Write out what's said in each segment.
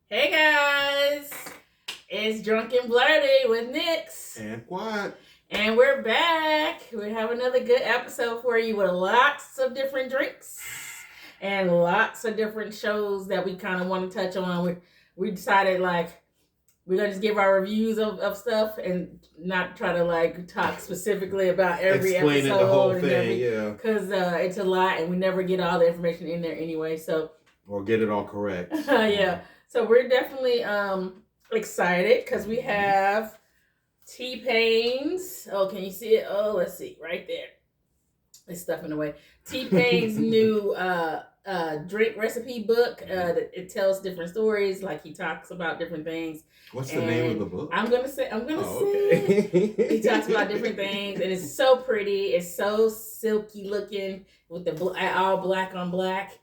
Hey guys, it's Drunken Blerdy with Nix. And what? And we're back. We have another good episode for you with lots of different drinks and lots of different shows that we kind of want to touch on. We decided we're going to just give our reviews of stuff and not try to talk specifically about every Explain episode. The whole thing, yeah. Because it's a lot and we never get all the information in there anyway. Or get it all correct. Yeah. So we're definitely excited because we have T-Pain's. Oh, can you see it? Oh, let's see. Right there. It's stuff in the way. T-Pain's new drink recipe book. It tells different stories. He talks about different things. What's the name of the book? I'm gonna say. Okay. He talks about different things, and it's so pretty. It's so silky looking with the all black on black.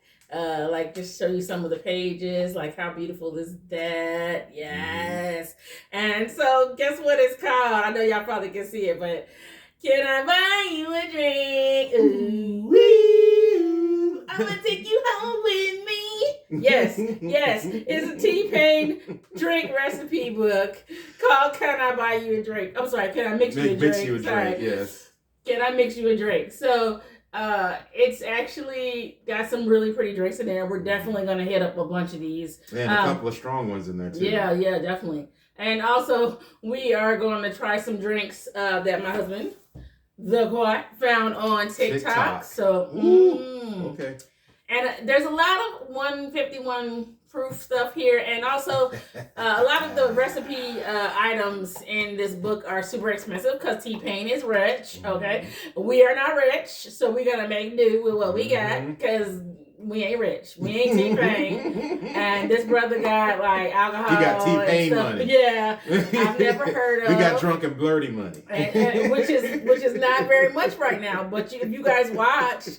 Just show you some of the pages. How beautiful is that? Yes. And so, guess what it's called? I know y'all probably can see it, but can I buy you a drink? Ooh, wee. I'm gonna take you home with me. Yes. It's a T-Pain drink recipe book called "Can I Buy You a Drink?" I'm sorry. Can I mix you a drink? Mix you a drink. Yes. Can I mix you a drink? So. It's actually got some really pretty drinks in there. We're definitely going to hit up a bunch of these. And a couple of strong ones in there, too. Yeah, definitely. And also, we are going to try some drinks that my husband, the Quat, found on TikTok. So, okay. And there's a lot of 151 proof stuff here. And also, a lot of the recipe items in this book are super expensive because T-Pain is rich, okay? We are not rich, so we're going to make do with what we got because we ain't rich. We ain't T-Pain. And this brother got alcohol. He got T-Pain money. Yeah, I've never heard of. We got Drunken Blerdy money. and which is not very much right now. But if you guys watch,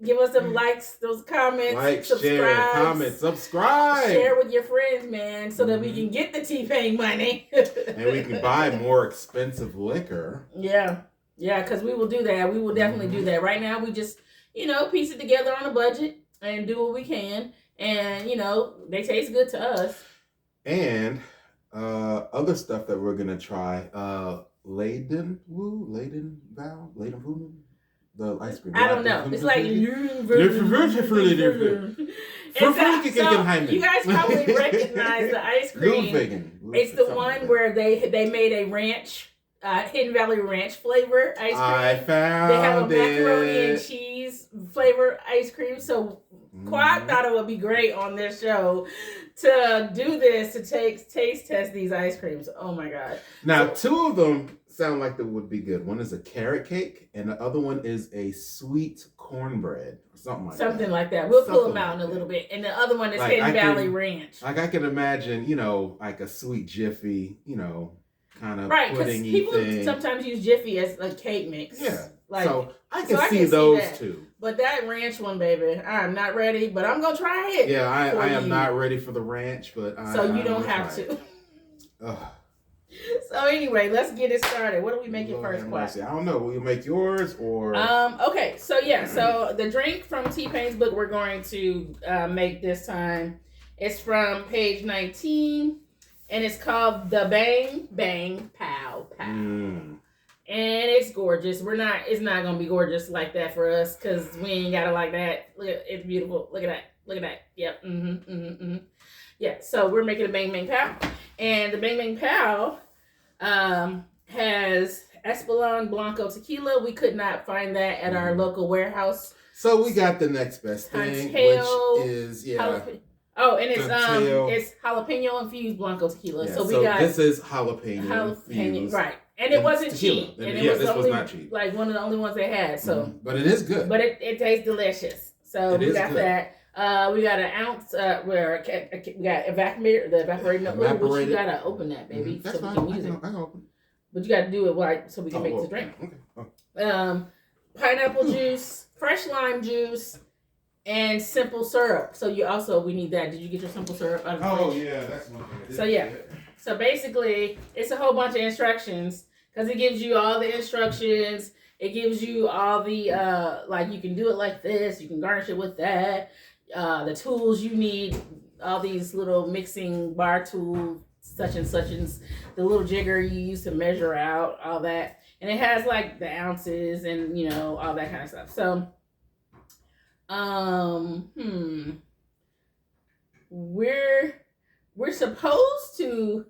give us some likes, those comments, subscribe. Share with your friends, man, so that we can get the T-Pain money. And we can buy more expensive liquor. Yeah, because we will do that. We will definitely do that. Right now, we just, piece it together on a budget and do what we can. And, they taste good to us. And other stuff that we're going to try, Leyden, the ice cream. I don't know. It's like you guys probably recognize the ice cream. It's the one where they made a ranch, Hidden Valley Ranch flavor ice cream. I found They have a macaroni and cheese flavor ice cream. So Quad thought it would be great on this show to do this, to taste test these ice creams. Oh my God. Now, two of them sound like they would be good. One is a carrot cake, and the other one is a sweet cornbread or something like that. We'll pull them out in a little bit. And the other one is Hidden Valley Ranch. I can imagine, like a sweet Jiffy, kind of right, because people thing. Sometimes use Jiffy as a cake mix. Yeah. So I can see those two. But that ranch one, baby, I'm not ready, but I'm going to try it. Yeah, I am not ready for the ranch, but you don't have to. So anyway, let's get it started. What are we making first, Quack? I don't know. Will you make yours or? Okay. So so the drink from T-Pain's book we're going to make this time. It's from page 19, and it's called the Bang Bang Pow Pow. And it's gorgeous. It's not gonna be gorgeous like that for us because we ain't got it like that. Look, it's beautiful. Look at that. Yep. Yeah. So we're making a Bang Bang Pow, and the Bang Bang Pow has Espolon Blanco tequila. We could not find that at our local warehouse. So we got the next best thing, which is and it's jalapeno infused Blanco tequila. Yeah, so this is jalapeno infused, right? And it wasn't tequila. cheap. And this was not cheap. One of the only ones they had. So, but it is good. But it tastes delicious. So we got that. We got an ounce. We got evaporated milk. Which you gotta open that, baby, That's so we fine. can use it. I can open. But you gotta do it so we can make the drink. Okay. Pineapple juice, fresh lime juice, and simple syrup. So we need that. Did you get your simple syrup out of the fridge? Yeah, that's one thing. So basically, it's a whole bunch of instructions because it gives you all the instructions. It gives you all the you can do it like this. You can garnish it with that. The tools you need all these little mixing bar tools, such and the little jigger you use to measure out all that, and it has like the ounces and all that kind of stuff. So, we're supposed to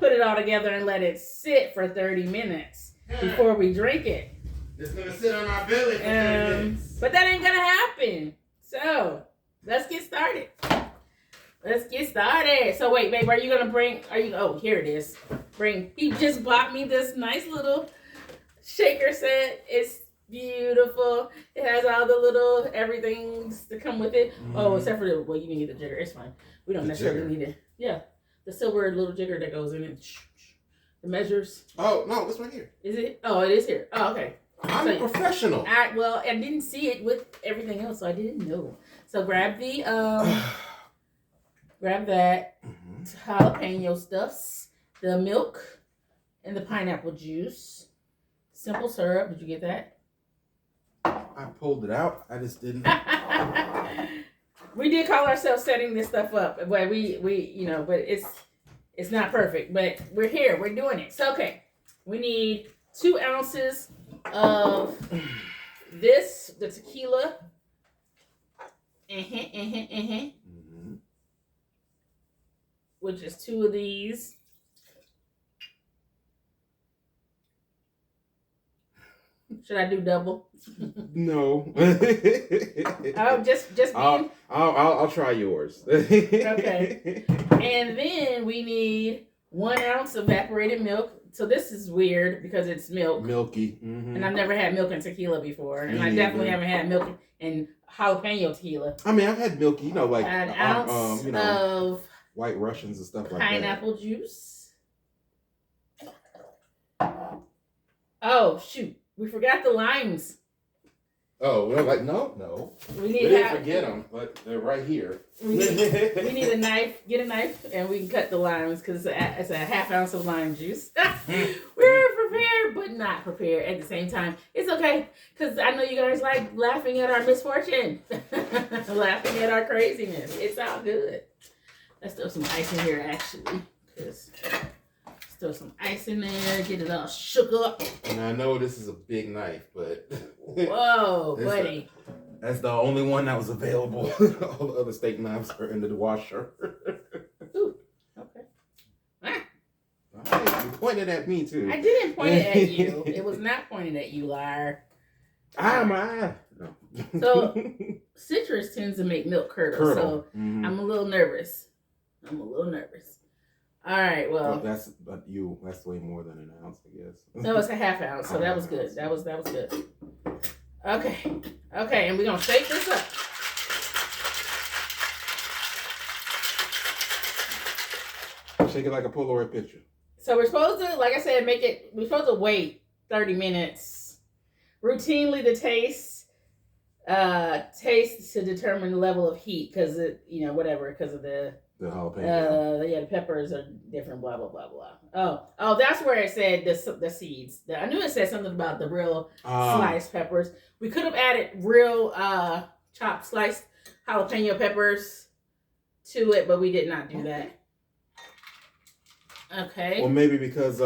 put it all together and let it sit for 30 minutes before we drink it. It's gonna sit on our belly for 30 minutes. But that ain't gonna happen. So let's get started. So wait, babe, oh, here it is. He just bought me this nice little shaker set. It's beautiful. It has all the little everythings to come with it. Mm-hmm. Oh, except for you need the jigger. It's fine. We don't necessarily need it. Yeah. The silver little jigger that goes in it. The measures. Oh, no, it's right here. Is it? Oh, it is here. Oh, okay. I'm a professional. I didn't see it with everything else, so I didn't know. So grab the grab that jalapeno stuffs, the milk, and the pineapple juice. Simple syrup. Did you get that? I pulled it out. I just didn't. We did call ourselves setting this stuff up, but but it's not perfect. But we're here. We're doing it. So okay, we need 2 ounces of the tequila. Which is 2 of these. Should I do double? No. Oh, just being. I'll try yours. Okay. And then we need 1 ounce of evaporated milk. So this is weird because it's milk. Milky. Mm-hmm. And I've never had milk and tequila before. And I definitely haven't had milk and jalapeno tequila. I mean, I've had milky, like an ounce of White Russians and stuff like pineapple juice. Oh, shoot. We forgot the limes. Oh, well, no. We didn't forget them, but they're right here. We need a knife. Get a knife, and we can cut the limes because it's a half ounce of lime juice. We're prepared, but not prepared at the same time. It's okay because I know you guys like laughing at our misfortune, laughing at our craziness. It's all good. Let's throw some ice in here, actually, because throw some ice in there, get it all shook up. And I know this is a big knife, but whoa, buddy. That's the only one that was available. All the other steak knives are in the washer. Ooh, okay. You pointed at me too. I didn't point it at you. It was not pointed at you, liar. No. So citrus tends to make milk curdle. So I'm a little nervous. All right, well. That's way more than an ounce, I guess. No, it's a half ounce, so that was good. That was good. Okay, and we're gonna shake this up. Shake it like a Polaroid picture. So we're supposed to, like I said, we're supposed to wait 30 minutes. Routinely to taste to determine the level of heat, because because of the jalapeno. The peppers are different, blah, blah, blah, blah. Oh, that's where it said the seeds. I knew it said something about the real sliced peppers. We could have added real chopped sliced jalapeno peppers to it, but we did not do that. Okay. Well, maybe because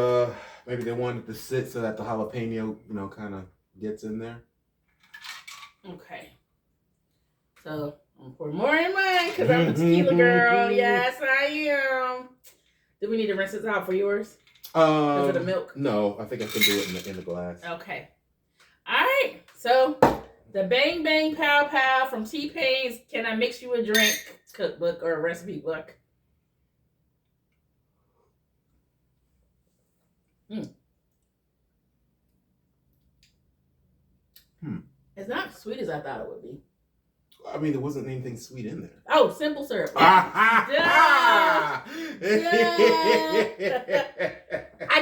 maybe they wanted to sit so that the jalapeno, kind of gets in there. Okay. So I'm pour more in mine because I'm a tequila girl. Yes, I am. Do we need to rinse this out for yours? Because of the milk? No, I think I can do it in the glass. Okay. All right. So the Bang Bang Pow Pow from T-Pain's Can I Mix You a Drink cookbook or recipe book. It's not as sweet as I thought it would be. I mean, there wasn't anything sweet in there. Oh, simple syrup. Duh. I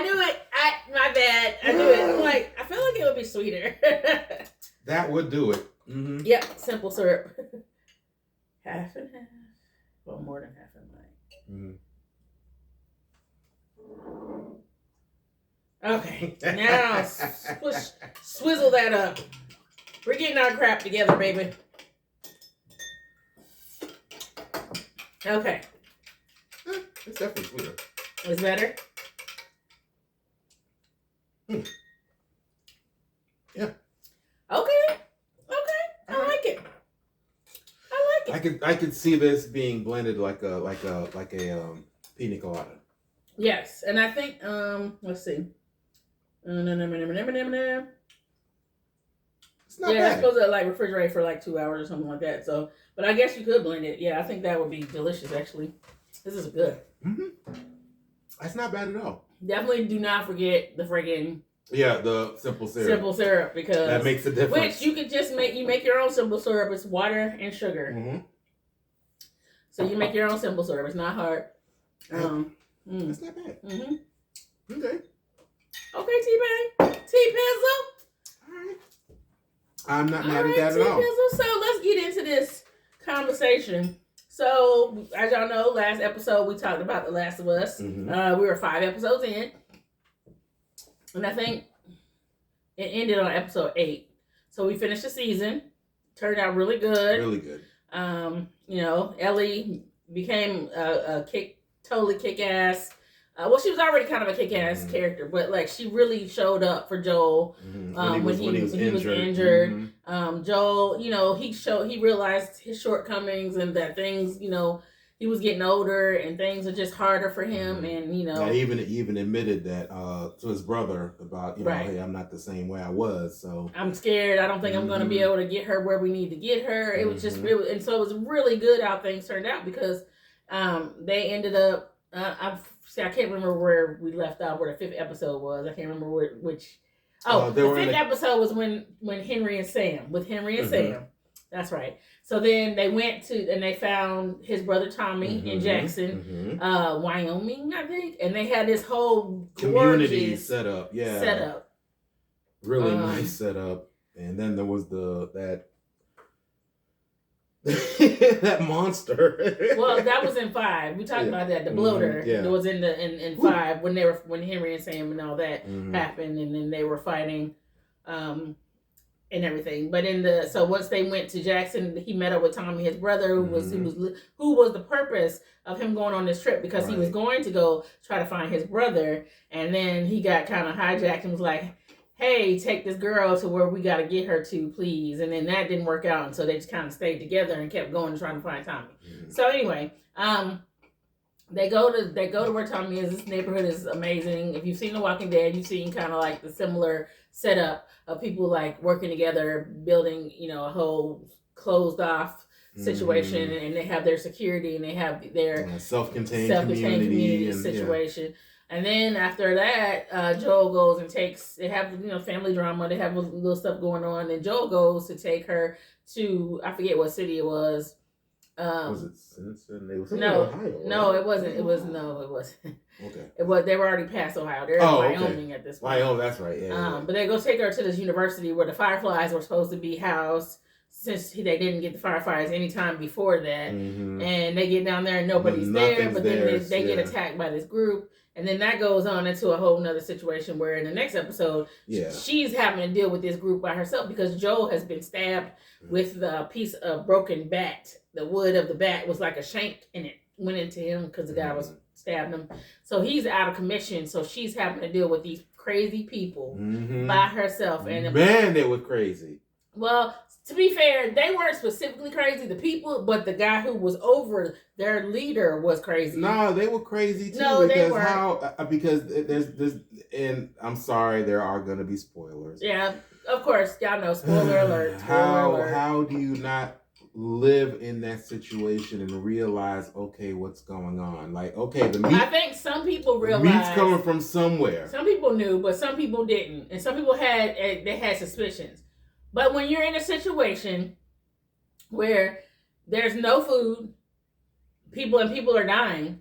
knew it. My bad. I knew it. I feel like it would be sweeter. That would do it. Mm-hmm. Yep, simple syrup. Half and half. Well, more than half and half. Okay, now swizzle that up. We're getting our crap together, baby. Okay. It's definitely sweeter. It's better? Yeah. Okay. I like it. I could see this being blended like a pina colada. Yes, and I think let's see. It's not bad. It's supposed to like refrigerate for like 2 hours or something like that. So, but I guess you could blend it. Yeah, I think that would be delicious. Actually, this is good. That's not bad at all. Definitely do not forget the friggin' the simple syrup. Simple syrup, because that makes a difference. Which you could just make. You make your own simple syrup. It's water and sugar. So you make your own simple syrup. It's not hard. That's not bad. Okay. Okay, T-Bang. T-Pizzle. Alright. I'm not mad at that at all. So let's get into this conversation. So, as y'all know, last episode we talked about The Last of Us. We were 5 episodes in. And I think it ended on episode 8. So we finished the season. Turned out really good. Really good. Ellie became totally kick-ass. Well, she was already kind of a kick-ass character, but like she really showed up for Joel when he was injured. Joel, he realized his shortcomings and that things, he was getting older and things are just harder for him, and he even admitted that to his brother about right. Hey, I'm not the same way I was, so I'm scared. I don't think I'm going to be able to get her where we need to get her. It was just and so it was really good how things turned out, because they ended up. I can't remember where we left off, where the 5th episode was. I can't remember which. Oh, the 5th episode was when Henry and Sam, with Henry and Sam. That's right. So then they went and they found his brother Tommy in Jackson, Wyoming, I think. And they had this whole community set up. Yeah. Set up. Really nice setup. And then there was that monster. Well, that was in 5. We talked about that. The bloater. It was in 5 when Henry and Sam and all that happened, and then they were fighting, and everything. But so once they went to Jackson, he met up with Tommy, his brother, who was the purpose of him going on this trip, because he was going to go try to find his brother, and then he got kind of hijacked and was like, hey, take this girl to where we got to get her to, please. And then that didn't work out. And so they just kind of stayed together and kept going and trying to find Tommy. So anyway, they go to where Tommy is. This neighborhood is amazing. If you've seen The Walking Dead, you've seen kind of like the similar setup of people like working together, building, a whole closed off situation, and they have their security and they have their self-contained community situation. Yeah. And then after that, Joel goes and they have, family drama. They have a little stuff going on. And Joel goes to take her to, I forget what city it was. Was it Simpson? It was Ohio, it wasn't. It wasn't. Okay. They were already past Ohio. They're in Wyoming at this point. Wyoming, that's right. Yeah. But they go take her to this university where the Fireflies were supposed to be housed, since they didn't get the Fireflies any time before that. And they get down there and nobody's there. But then they get attacked by this group. And then that goes on into a whole nother situation where in the next episode, she's having to deal with this group by herself, because Joel has been stabbed with the piece of broken bat. The wood of the bat was like a shank, and it went into him because the guy was stabbing him. So he's out of commission. So she's having to deal with these crazy people by herself. And man, they were crazy. Well, to be fair, they weren't specifically crazy, the people, but the guy who was over their leader was crazy. No, they were crazy too. No, they weren't. Because there's, and I'm sorry, there are going to be spoilers. Yeah, of course, y'all know. Spoiler alert. How do you not live in that situation and realize, okay, what's going on? Like, okay, the meat. I think some people realized meat's coming from somewhere. Some people knew, but some people didn't, and some people had suspicions. But when you're in a situation where there's no food, people are dying,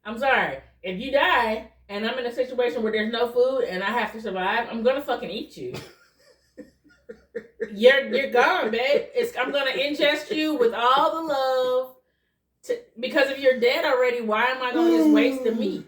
I'm sorry. If you die and I'm in a situation where there's no food and I have to survive, I'm gonna fucking eat you. You're gone, babe. I'm gonna ingest you with all the love. Because if you're dead already, why am I gonna just waste the meat?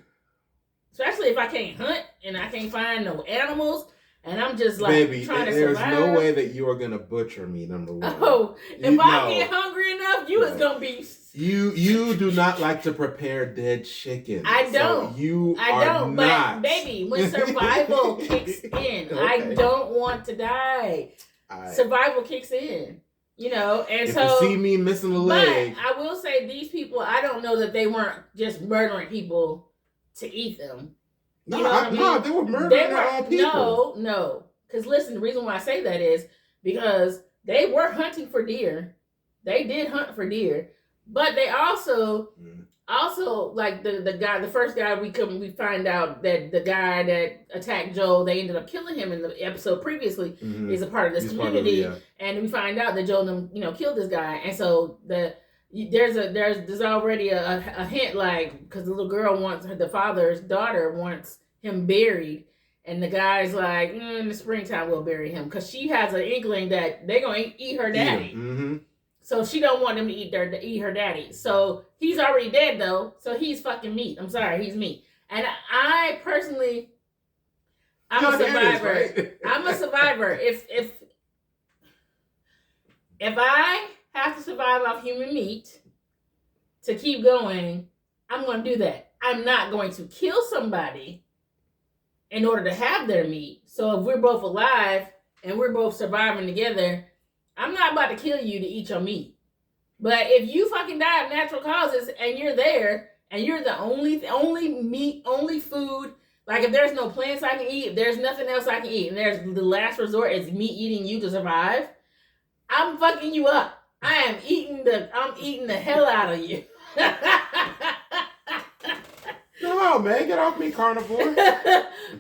Especially if I can't hunt and I can't find no animals. And I'm just like baby, trying to there's survive. no way that you are gonna butcher me. Number one. Oh, if I get hungry enough, you is gonna be. You do not like to prepare dead chicken. I don't. So I don't. But baby, when survival kicks in, okay. I don't want to die. Survival kicks in. You know, and if so you see me missing a leg. But I will say these people, I don't know that they weren't just murdering people to eat them. No, they were murdering all people. No. Because listen, the reason why I say that is because they were hunting for deer. They did hunt for deer. But they also like the first guy we find out that the guy that attacked Joel, they ended up killing him in the episode previously, is a part of this community. And we find out that Joel, killed this guy. And so there's already a hint, like, because the little girl the father's daughter wants him buried, and the guy's like, in the springtime we'll bury him, because she has an inkling that they're gonna eat her daddy. Mm-hmm. So she don't want them to eat her daddy. So he's already dead though, so he's fucking meat. I'm sorry, he's meat. And I personally, I'm a survivor. Right? I'm a survivor. If I have to survive off human meat to keep going, I'm going to do that. I'm not going to kill somebody in order to have their meat. So if we're both alive and we're both surviving together, I'm not about to kill you to eat your meat. But if you fucking die of natural causes and you're there and you're the only meat, only food, like if there's no plants I can eat, if there's nothing else I can eat, and there's the last resort is me eating you to survive, I'm fucking you up. I'm eating the hell out of you. No, man, get off me, carnivore.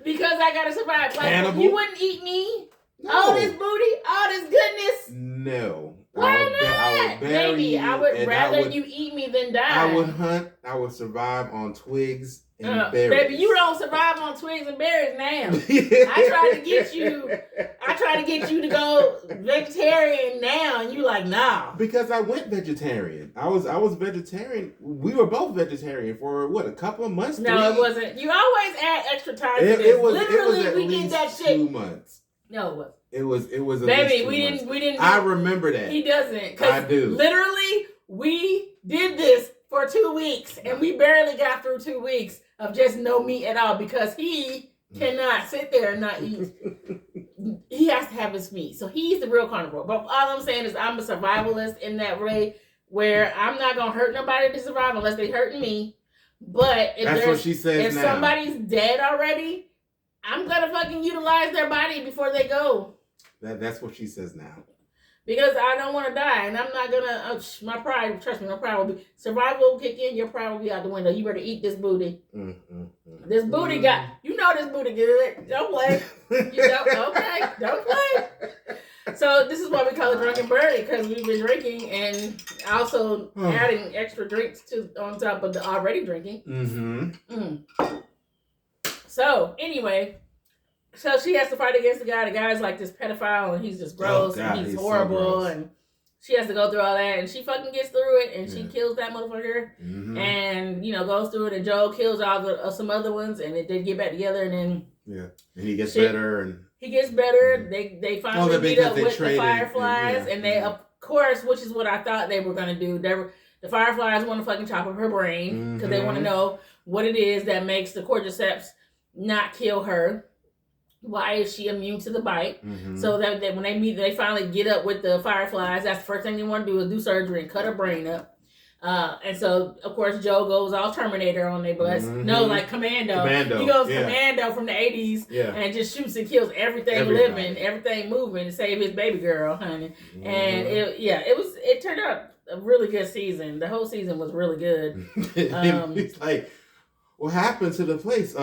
Because I gotta survive. Like, cannibal. You wouldn't eat me? No. All this booty, all this goodness? No. Why not? Baby, I would rather you eat me than die. I would hunt. I would survive on twigs and berries. Baby, you don't survive on twigs and berries now. I tried to get you to go vegetarian now, and you like, nah. Because I went vegetarian. I was vegetarian. We were both vegetarian for what, a couple of months? No, it wasn't. You always add extra time to this. Literally, we did that shit. 2 months. No, it wasn't. It was. Baby, we didn't. I remember that. He doesn't. I do. Literally, we did this for 2 weeks, and we barely got through 2 weeks of just no meat at all because he cannot sit there and not eat. He has to have his meat, so he's the real carnivore. But all I'm saying is, I'm a survivalist in that way, where I'm not gonna hurt nobody to survive unless they hurting me. But if somebody's dead already, I'm gonna fucking utilize their body before they go. That's what she says now. Because I don't want to die, and I'm not gonna. My pride, trust me, my pride will be. Survival will kick in. Your pride will be out the window. You better eat this booty. This booty got. You know this booty good. Don't play. Don't play. So this is why we call it Drunken Blerdy, because we've been drinking and also adding extra drinks on top of the already drinking. So anyway, so she has to fight against the guy. The guy's like this pedophile, and he's just gross, and he's horrible, so and she has to go through all that, and she fucking gets through it, and she kills that motherfucker, and goes through it, and Joe kills all some other ones, and they get back together, and then and he gets better, and he gets better. They finally meet up with the Fireflies, and they, of course, which is what I thought they were gonna do. The Fireflies want to fucking chop up her brain because they want to know what it is that makes the cordyceps not kill her. Why is she immune to the bite? So that when they meet, they finally get up with the Fireflies. That's the first thing they want to do is do surgery and cut her brain up. And so, of course, Joe goes all Terminator on their butts. No, like Commando. He goes Commando from the 80s and just shoots and kills everything living, everything moving to save his baby girl, honey. And it turned out a really good season. The whole season was really good. It's like, what happened to the place?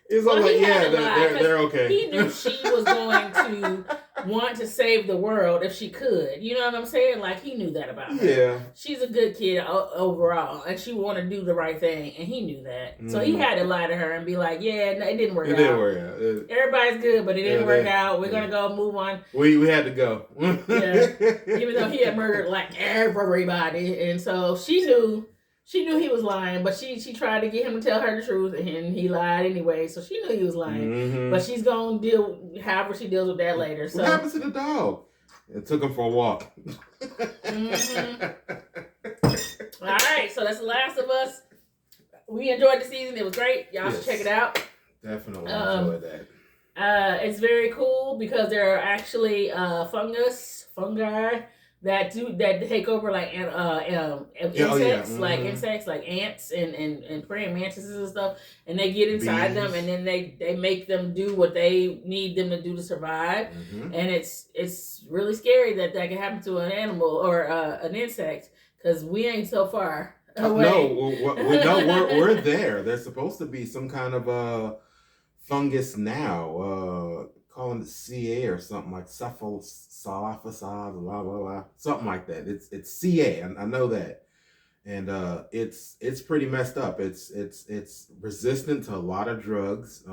It's all like, they're okay. He knew she was going to want to save the world if she could. You know what I'm saying? Like, he knew that about her. Yeah. She's a good kid overall, and she wanted to do the right thing, and he knew that. So he had to lie to her and be like, it didn't work out. It didn't work out. Everybody's good, but it didn't work out. We're going to go move on. We had to go. Even though he had murdered, like, everybody. And so she knew She knew he was lying, but she tried to get him to tell her the truth, and he lied anyway. So she knew he was lying. Mm-hmm. But she's gonna deal however she deals with that later. So what happened to the dog? It took him for a walk. Mm-hmm. All right, so that's The Last of Us. We enjoyed the season. It was great. Y'all should check it out. Definitely enjoyed that. It's very cool because there are actually fungi that take over like insects, Mm-hmm. like insects, like ants and praying mantises and stuff, and they get inside them, and then they make them do what they need them to do to survive. Mm-hmm. And it's really scary that can happen to an animal or an insect, because we ain't so far away. No, we know we're there. There's supposed to be some kind of fungus now. Calling it CA or something like cephalophysae, blah blah blah, something like that. It's CA, I know that, and it's pretty messed up. It's resistant to a lot of drugs.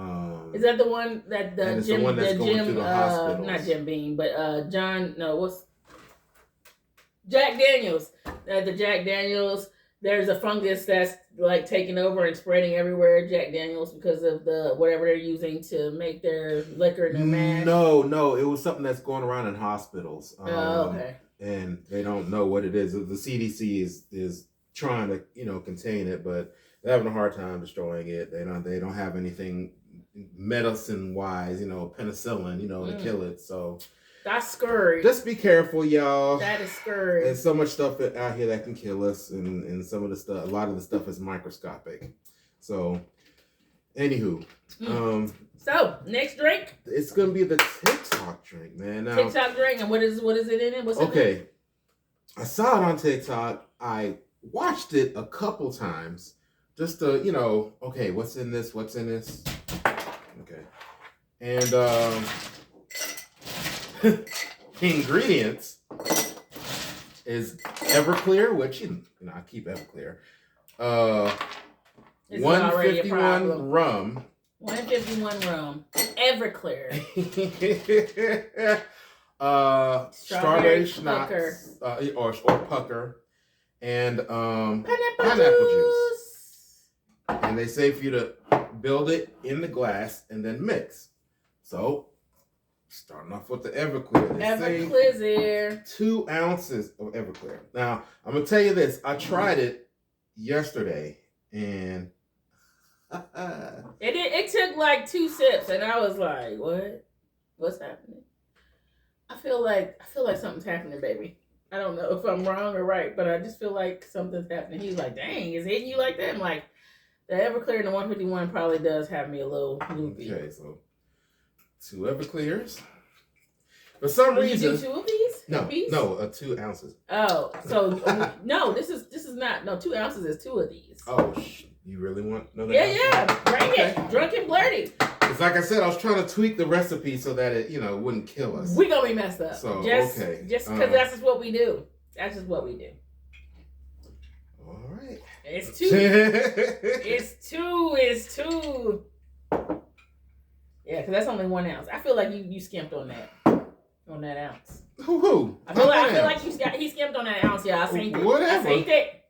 Is that the one that the Jim, the one that's going to the hospital? Not Jim Beam, but Jack Daniels. The Jack Daniels. There's a fungus that's like taking over and spreading everywhere. Jack Daniels, because of the whatever they're using to make their liquor and their mash. No, it was something that's going around in hospitals. Okay. And they don't know what it is. The CDC is trying to contain it, but they're having a hard time destroying it. They don't have anything medicine wise, penicillin, to kill it. So. That's scary. Just be careful, y'all. That is scary. There's so much stuff out here that can kill us, and some of the stuff, a lot of the stuff is microscopic. So, anywho, so next drink. It's gonna be the TikTok drink, man. Now, TikTok drink, and what is it in it? What's okay? It I saw it on TikTok. I watched it a couple times just to, okay, what's in this? What's in this? Okay, and the ingredients is Everclear, which I keep Everclear. 151 rum. 151 rum. Everclear. Strawberry schnapps, or pucker, and pineapple juice. And they say for you to build it in the glass and then mix. So. Starting off with the Everclear. Everclear. 2 ounces of Everclear. Now, I'm going to tell you this. I tried it yesterday, and it took like 2 sips, and I was like, what? What's happening? I feel like something's happening, baby. I don't know if I'm wrong or right, but I just feel like something's happening. He's like, dang, is it hitting you like that? I'm like, the Everclear and the 151 probably does have me a little loopy. Okay, so 2 Everclears. For some reason, you do 2 of these? No, 2 ounces. Oh, so no, this is not. No, 2 ounces is 2 of these. Oh, you really want another? Yeah, bring it. Drunken Blerdy. It's like I said, I was trying to tweak the recipe so that it, wouldn't kill us. We gonna be messed up. So just because that's just what we do. That's just what we do. All right. It's 2. It's 2. Yeah, because that's only 1 ounce. I feel like you skimped on that ounce. Who? I feel like he skimped on that ounce. Yeah, I seen it. Whatever. I seen it.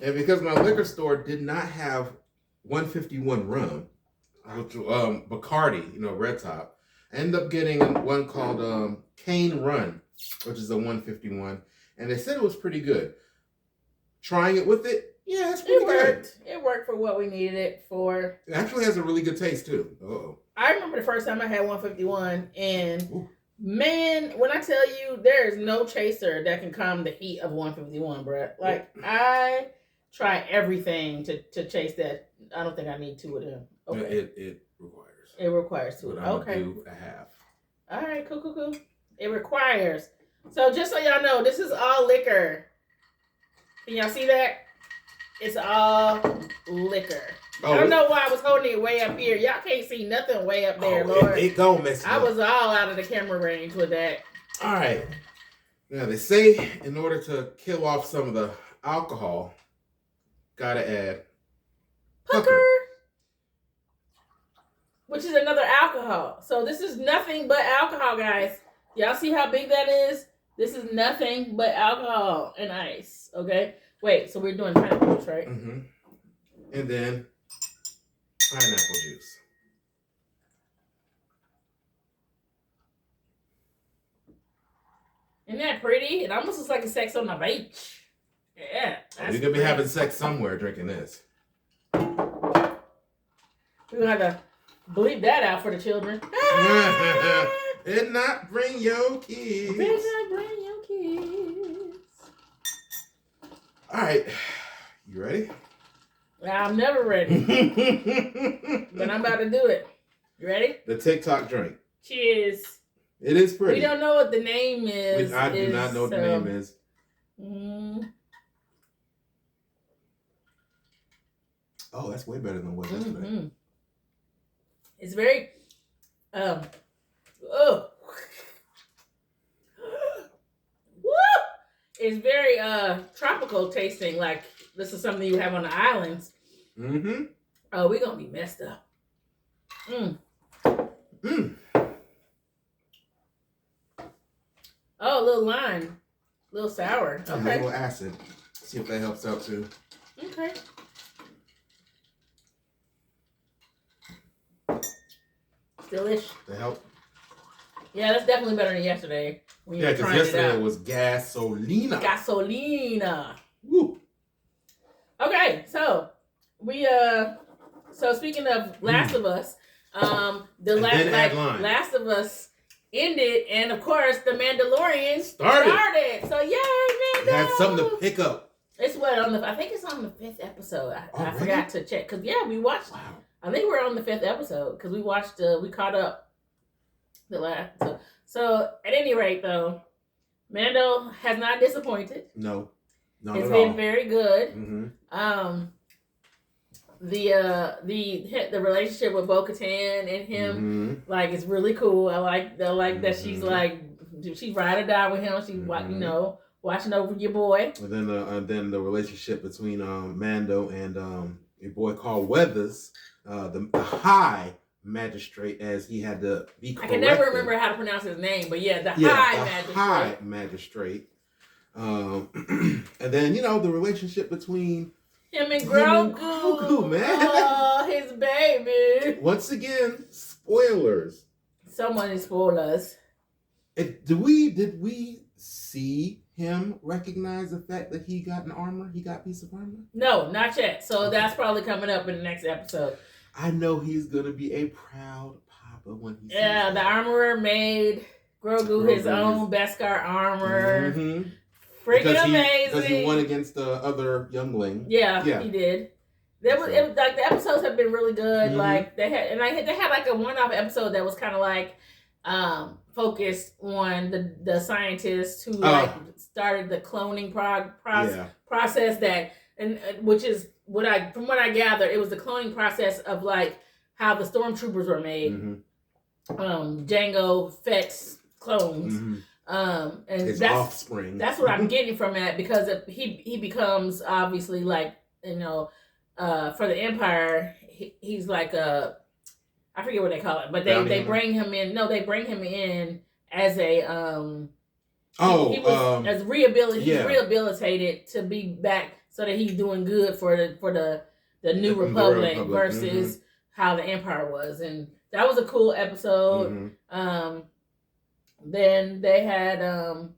And because my liquor store did not have 151 rum, which Bacardi, Red Top, I ended up getting one called Cane Run, which is a 151, and they said it was pretty good. Trying it with it. Yeah, it's pretty good. It worked for what we needed it for. It actually has a really good taste too. I remember the first time I had 151, and man, when I tell you, there is no chaser that can calm the heat of 151, bruh. Like, I try everything to chase that. I don't think I need 2 of them. Okay. It requires. It requires 2 of them. Okay. Do a half. All right, cool. It requires. So just so y'all know, this is all liquor. Can y'all see that? It's all liquor. I don't know why I was holding it way up here. Y'all can't see nothing way up there, Lord. It don't mess I was all out of the camera range with that. All right. Now, they say in order to kill off some of the alcohol, gotta add pucker, which is another alcohol. So this is nothing but alcohol, guys. Y'all see how big that is? This is nothing but alcohol and ice, okay? Wait, so we're doing pineapple juice, right? Mm-hmm. And then pineapple juice. Isn't that pretty? It almost looks like a sex on the beach. Yeah. You're gonna be having sex somewhere drinking this. We're gonna have to bleep that out for the children. Did not bring your kids. Did not bring your kids. All right, you ready? I'm never ready, but I'm about to do it. You ready? The TikTok drink. Cheers. It is pretty. We don't know what the name is. I do not know what the name is. Oh, that's way better than what yesterday. It's very, it's very tropical tasting. Like this is something you have on the islands. Mm-hmm. Oh, we're gonna be messed up. Oh, a little lime, a little sour. Okay. A little acid. See if that helps out too. Okay. Delish. To help. Yeah, that's definitely better than yesterday. When Yeah, because yesterday it was gasolina. Gasolina. Woo. Okay, so we so speaking of Last of Us, the Last of Us ended, and of course the Mandalorian started. So yay, Mando! It had something to pick up. It's what I think it's on the 5th episode. I forgot to check because we watched. Wow. I think we're on the 5th episode because we watched. We caught up the last. So at any rate, though, Mando has not disappointed. No, it's been very good. Mm-hmm. The relationship with Bo-Katan and him, like, it's really cool. I like that she's like, she's ride or die with him. She's watching over your boy. And then the relationship between Mando and your boy Carl Weathers, the High Magistrate, as he had to be corrected. I can never remember how to pronounce his name, but the High Magistrate. And then the relationship between him and Grogu, man. Oh, his baby. Once again, spoilers. Someone is spoilers. Did we see him recognize the fact that he got an armor? He got a piece of armor? No, not yet. So that's probably coming up in the next episode. I know he's gonna be a proud papa when he sees the armorer made Grogu his own Beskar armor. Mm-hmm. Freaking amazing. Because he won against the other youngling. Yeah, he did. It was like the episodes have been really good. Mm-hmm. Like they had like a one-off episode that was kind of like focused on the scientists who started the cloning process that, and which is from what I gathered, it was the cloning process of like how the stormtroopers were made. Mm-hmm. Jango Fett's clones. Mm-hmm. And his offspring. That's what I'm getting from that, because he becomes obviously like, for the Empire, he's like I forget what they call it, but they bring him in. No, they bring him in as a as rehabilitated to be back so that he's doing good for the New Republic versus how the Empire was, and that was a cool episode. Mm-hmm. Then they had the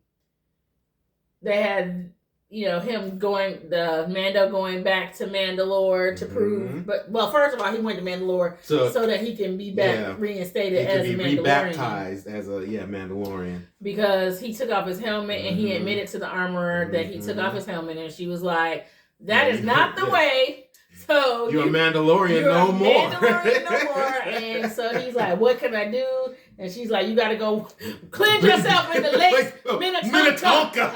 Mando going back to Mandalore to prove, but first of all, he went to Mandalore so that he can be back reinstated as a Mandalorian. Rebaptized as a Mandalorian. Because he took off his helmet and he admitted to the armorer that he took off his helmet, and she was like, "That is not the way." So you're a Mandalorian no more. And so he's like, "What can I do?" And she's like, "You got to go cleanse yourself in the lake Minnetonka."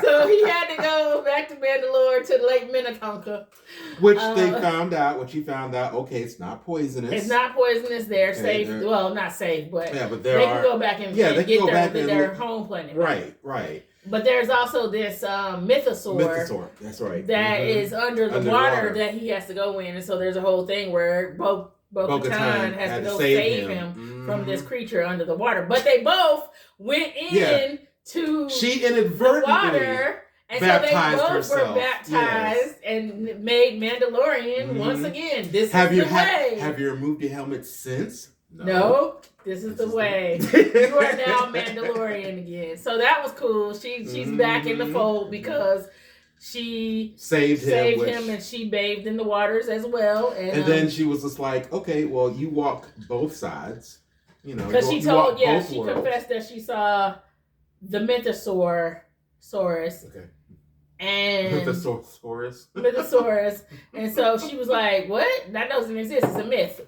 So he had to go back to Mandalore to Lake Minnetonka, which he found out. Okay, it's not poisonous. It's not poisonous. They're safe. Well, not safe, but they can go back and get their home planet. Right. But there's also this mythosaur. That's right. That is under the water that he has to go in, and so there's a whole thing where Bo-Katan has to go save him from this creature under the water. But they both went in to she the inadvertently water. And baptized so they both herself. were baptized and made Mandalorian once again. This is the way. Have you removed your helmet since? No, this is the way. You are now Mandalorian again. So that was cool. She's back in the fold because she saved him and she bathed in the waters as well. And then she was just like, okay, well, you walk both sides. You know, because she confessed that she saw the Mythosaurus. Okay. And Mythosaurus. And so she was like, what? That doesn't exist. It's a myth.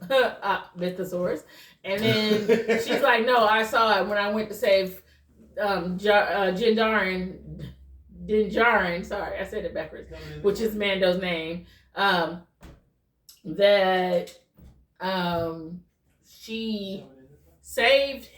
Mythosaurus. And then she's like, no, I saw it when I went to save Dinjarin. Sorry, I said it backwards. Which is Mando's name. That she saved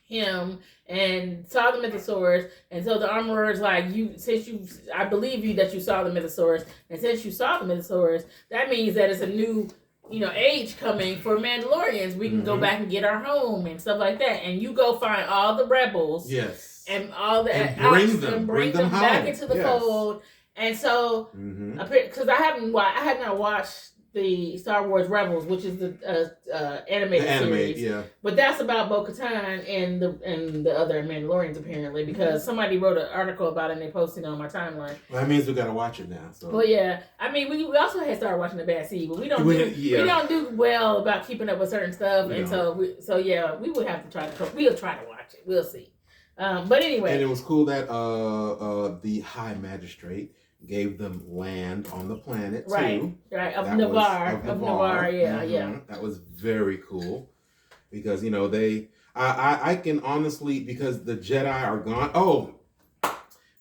him and saw the Mythosaurus, and so the armorer's like, I believe you that you saw the Mythosaurus, and since you saw the Mythosaurus, that means that it's a new, age coming for Mandalorians. We can go back and get our home and stuff like that, and you go find all the rebels, yes, and all the and bring them back into the fold. And so, because I have not watched the Star Wars Rebels, which is the animated series. Yeah. But that's about Bo-Katan and the other Mandalorians apparently, because somebody wrote an article about it and they posted it on my timeline. Well, that means we gotta watch it now. So. Well, yeah. I mean, we also had started watching The Bad Seed, but we don't do well about keeping up with certain stuff, we would have to we'll try to watch it. We'll see. But anyway. And it was cool that the High Magistrate gave them land on the planet too. Right, of Navarre, yeah. That was very cool because I can honestly, because the Jedi are gone.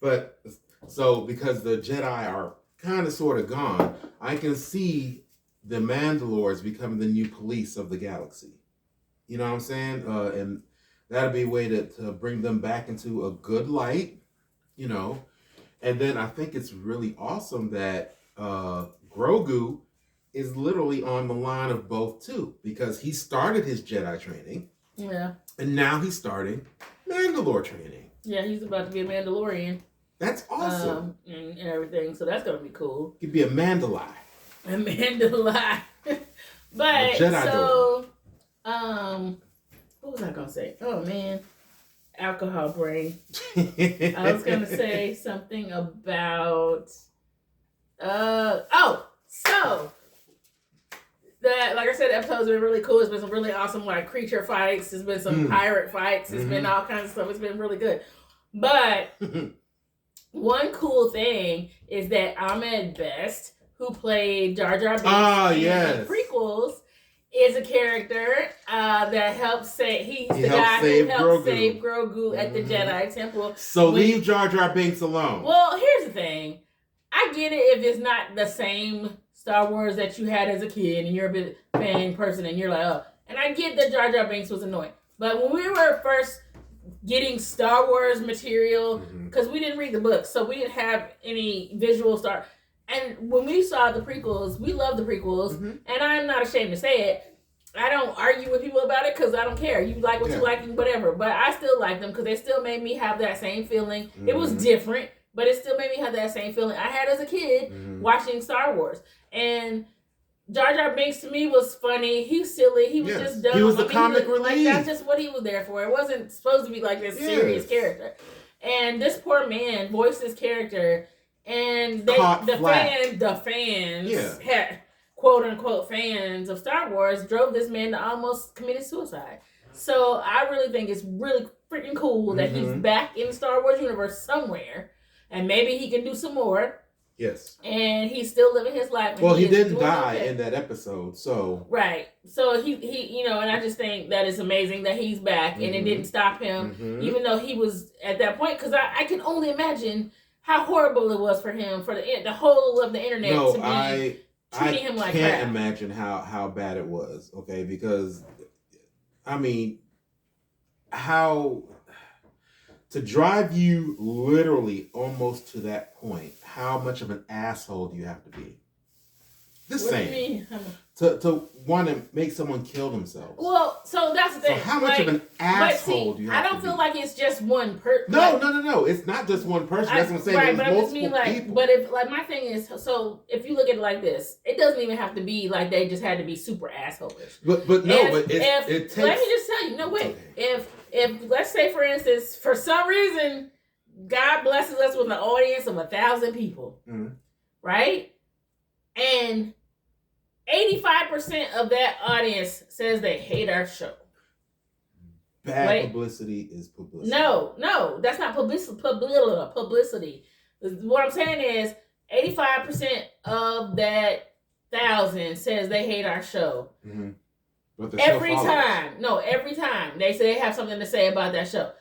Because the Jedi are kind of sort of gone, I can see the Mandalores becoming the new police of the galaxy. You know what I'm saying? And that'll be a way to bring them back into a good light. And then I think it's really awesome that Grogu is literally on the line of both too, because he started his Jedi training. Yeah. And now he's starting Mandalore training. Yeah, he's about to be a Mandalorian. That's awesome. And everything, so that's gonna be cool. He'd be a Mandalai. A Mandalai. But so, what was I gonna say? Oh man. Alcohol brain. I was gonna say something about that, like I said, the episodes have been really cool. It's been some really awesome creature fights. There's been some pirate fights. It's been all kinds of stuff. It's been really good. But one cool thing is that Ahmed Best, who played Jar Jar Binks in the prequels, is a character that helps save. He's the guy who helped save Grogu at the Jedi Temple. So leave Jar Jar Binks alone. Well, here's the thing. I get it if it's not the same Star Wars that you had as a kid and you're a big fan person and you're like, oh. And I get that Jar Jar Binks was annoying. But when we were first getting Star Wars material, because we didn't read the books, so we didn't have any visual Star. And when we saw the prequels, we love the prequels, and I'm not ashamed to say it. I don't argue with people about it because I don't care. You like what you like and whatever. But I still like them because they still made me have that same feeling. It was different, but it still made me have that same feeling I had as a kid watching Star Wars. And Jar Jar Binks to me was funny. He was silly. He was just dumb. He was the comic relief. That's just what he was there for. It wasn't supposed to be like this serious character. And this poor man voiced this character, and the fans, quote unquote fans of Star Wars, drove this man to almost committed suicide. So I really think it's really freaking cool that he's back in the Star Wars universe somewhere, and maybe he can do some more. Yes. And he's still living his life. Well, he didn't die in that episode, so. Right. So he and I just think that it's amazing that he's back, and it didn't stop him, even though he was at that point, because I can only imagine how horrible it was for him, for the whole of the internet to be treating him like crap. I can't imagine how bad it was, okay? Because, I mean, to drive you literally almost to that point, how much of an asshole do you have to be? The What same. do you mean? To want to make someone kill themselves. Well, so that's the thing. So how much of an asshole do you have I don't to feel be? like it's just one person. No. It's not just one person. That's what I'm saying. Right, There's but I just multiple mean people. but if my thing is, so if you look at it like this, it doesn't even have to be like they just had to be super assholeish. But it takes. Let me just tell you. No, wait. Okay. If let's say for instance, for some reason, God blesses us with an audience of 1,000 people, right? And 85% of that audience says they hate our show. Bad publicity is publicity. No, that's not publicity. What I'm saying is 85% of that 1,000 says they hate our show. Mm-hmm. But every time they say they have something to say about that show.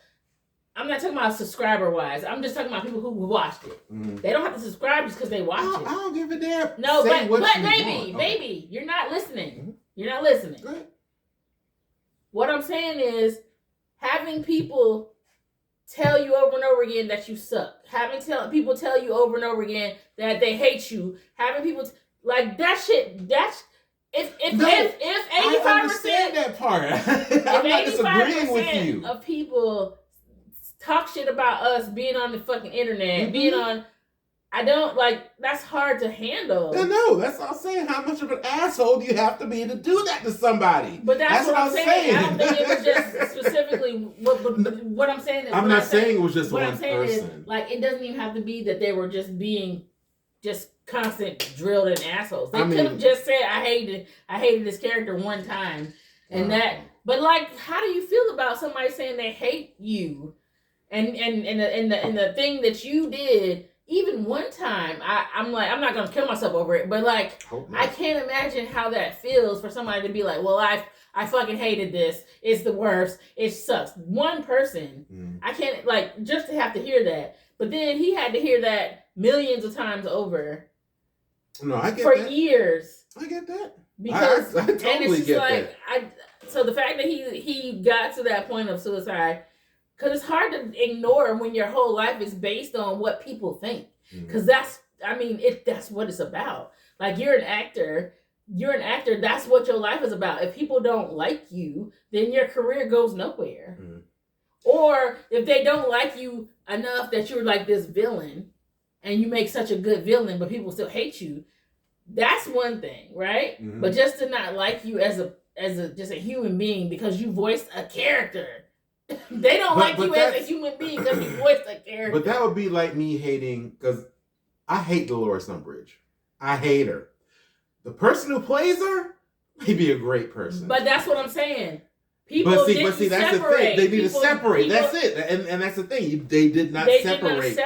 I'm not talking about subscriber wise. I'm just talking about people who watched it. Mm-hmm. They don't have to subscribe just because they watch it. I don't give a damn. No, but baby, you're not listening. Mm-hmm. You're not listening. What I'm saying is having people tell you over and over again that you suck. Having people tell you over and over again that they hate you. Having people like that shit. That's if 85%. I understand that part. I'm not disagreeing with you. Of people talk shit about us being on the fucking internet, being on. I don't that's hard to handle. No, that's what I'm saying. How much of an asshole do you have to be to do that to somebody? But that's what I'm saying. I don't think it was just specifically what I'm saying is. I'm not saying it was just one person. What I'm saying is, it doesn't even have to be that they were just being constant drilled in assholes. They could have just said, I hated this character one time. And but how do you feel about somebody saying they hate you? And the thing that you did, even one time, I'm not gonna kill myself over it, but I can't imagine how that feels for somebody to be like, well, I fucking hated this. It's the worst. It sucks. One person, I can't just to have to hear that. But then he had to hear that millions of times over. No, I get for that. years. I get that. Because I totally and it's just get that. So the fact that he got to that point of suicide. Because it's hard to ignore when your whole life is based on what people think. Because that's what it's about. You're an actor. That's what your life is about. If people don't like you, then your career goes nowhere. Or if they don't like you enough that you're like this villain and you make such a good villain, but people still hate you, that's one thing, right? Mm-hmm. But just to not like you as just a human being because you voiced a character. They don't like you as a human being because you voiced a character. But that would be like me hating, because I hate Dolores Umbridge. I hate her. The person who plays her may be a great person. But that's what I'm saying. But see, that's the thing. They need to separate. That's it. And that's the thing. They did not separate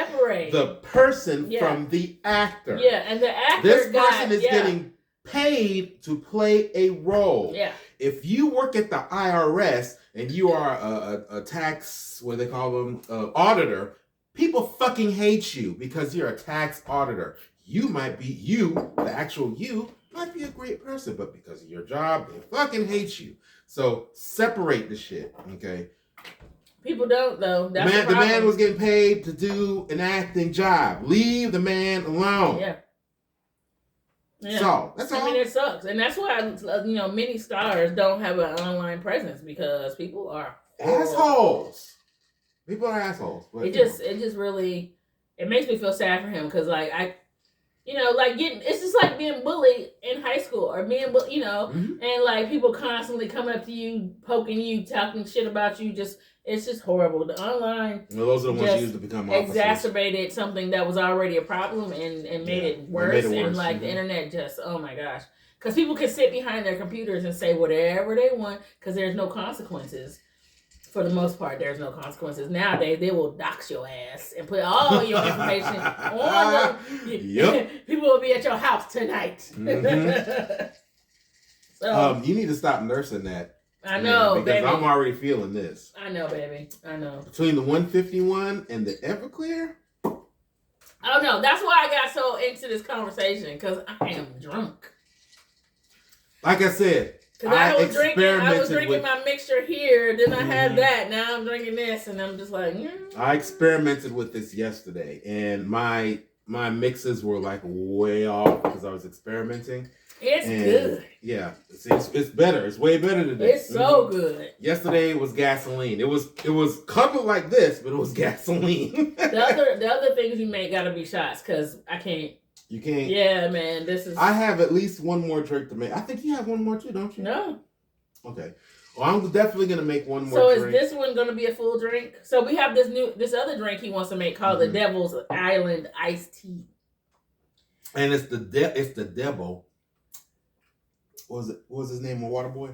the person from the actor. Yeah, and the actor. This person is getting paid to play a role. Yeah. If you work at the IRS and you are a tax, what do they call them, auditor, people fucking hate you because you're a tax auditor. You might be the actual you might be a great person, but because of your job, they fucking hate you. So separate the shit, okay? People don't though. That's the man was getting paid to do an acting job. Leave the man alone. Yeah. So that's all. I mean, it sucks, and that's why many stars don't have an online presence because people are assholes. People are assholes. It just really makes me feel sad for him because it's just like being bullied in high school or being and people constantly coming up to you, poking you, talking shit about you. It's just horrible. The online those are the ones used to become officers. Exacerbated something that was already a problem and made it worse. And the internet just, oh my gosh. Because people can sit behind their computers and say whatever they want because there's no consequences. For the most part, there's no consequences. Nowadays, they will dox your ass and put all your information on the... Yep. People will be at your house tonight. Mm-hmm. So, you need to stop nursing that. I know, because baby. I'm already feeling this. I know, baby. I know. Between the 151 and the Everclear? Oh, no. That's why I got so into this conversation, because I am drunk. Like I said, because I was drinking my mixture here, then I had that, now I'm drinking this, and I'm just like, I experimented with this yesterday, and my mixes were way off because I was experimenting. It's good. Yeah, it's better. It's way better today. It's so good. Yesterday it was gasoline. It was covered like this, but it was gasoline. the other things you make gotta be shots because I can't. You can't. Yeah, man. This is. I have at least one more drink to make. I think you have one more too, don't you? No. Okay. Well, I'm definitely gonna make one more. So drink. is this one gonna be a full drink? So we have this other drink he wants to make called the Devil's Island Iced Tea. And it's the devil. What was his name? A water boy?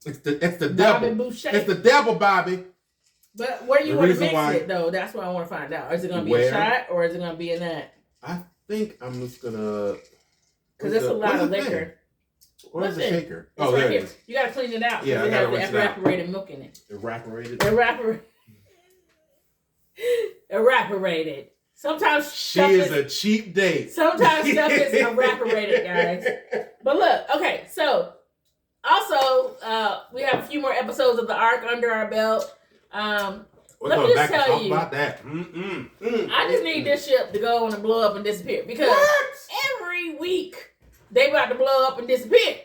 It's the devil. Boucher. It's the devil, Bobby. But where you want to mix it though? That's what I want to find out. Is it gonna be a shot or is it gonna be in that? I think I'm just gonna. Because it's a lot of liquor. Where's the shaker? It's right here. You gotta clean it out. Yeah, it has evaporated milk in it. Evaporated. Sometimes she is a cheap date. Sometimes stuff is evaporated, guys. But look, okay, so also we have a few more episodes of the Ark under our belt. Let me just tell you about that. I just need this ship to go on and blow up and disappear because every week they about to blow up and disappear.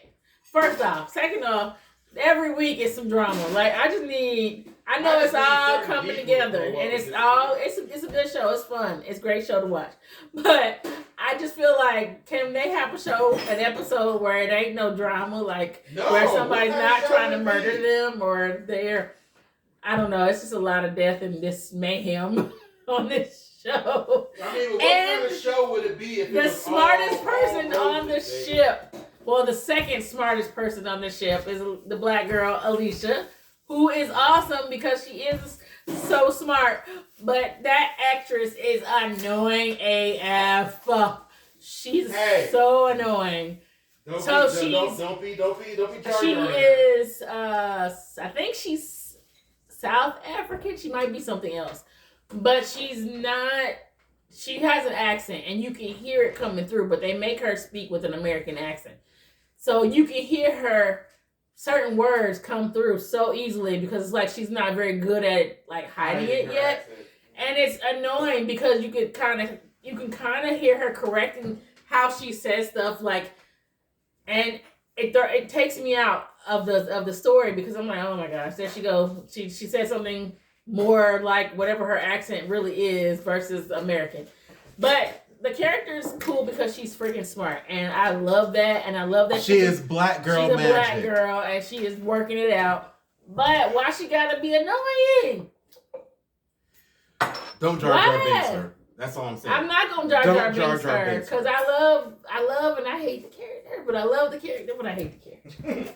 First off, second off, every week it's some drama. Like I know it's all coming together, and it's a good show. It's fun. It's a great show to watch. But I just feel like, can they have an episode where it ain't no drama, where somebody's not trying to murder them or they're, I don't know. It's just a lot of death and this mayhem on this show. I mean, what kind of show would it be if the smartest person on the ship? Well, the second smartest person on the ship is the black girl Alicia, who is awesome because she is so smart. But that actress is annoying AF. She's so annoying. Don't be She is. I think she's South African. She might be something else, but she's not. She has an accent, and you can hear it coming through. But they make her speak with an American accent. So you can hear her certain words come through so easily because it's like she's not very good at hiding it yet. And it's annoying because you can kind of hear her correcting how she says stuff and it takes me out of the story because I'm like, oh my gosh, there she goes. She said something more like whatever her accent really is versus American. But the character is cool because she's freaking smart, and I love that. And I love that she is black girl magic. She's a black girl, and she is working it out. But why she gotta be annoying? Don't Jar Jar Binks her. That's all I'm saying. I'm not gonna Jar Jar Binks her because I love, and I hate the character. But I love the character, but I hate the character.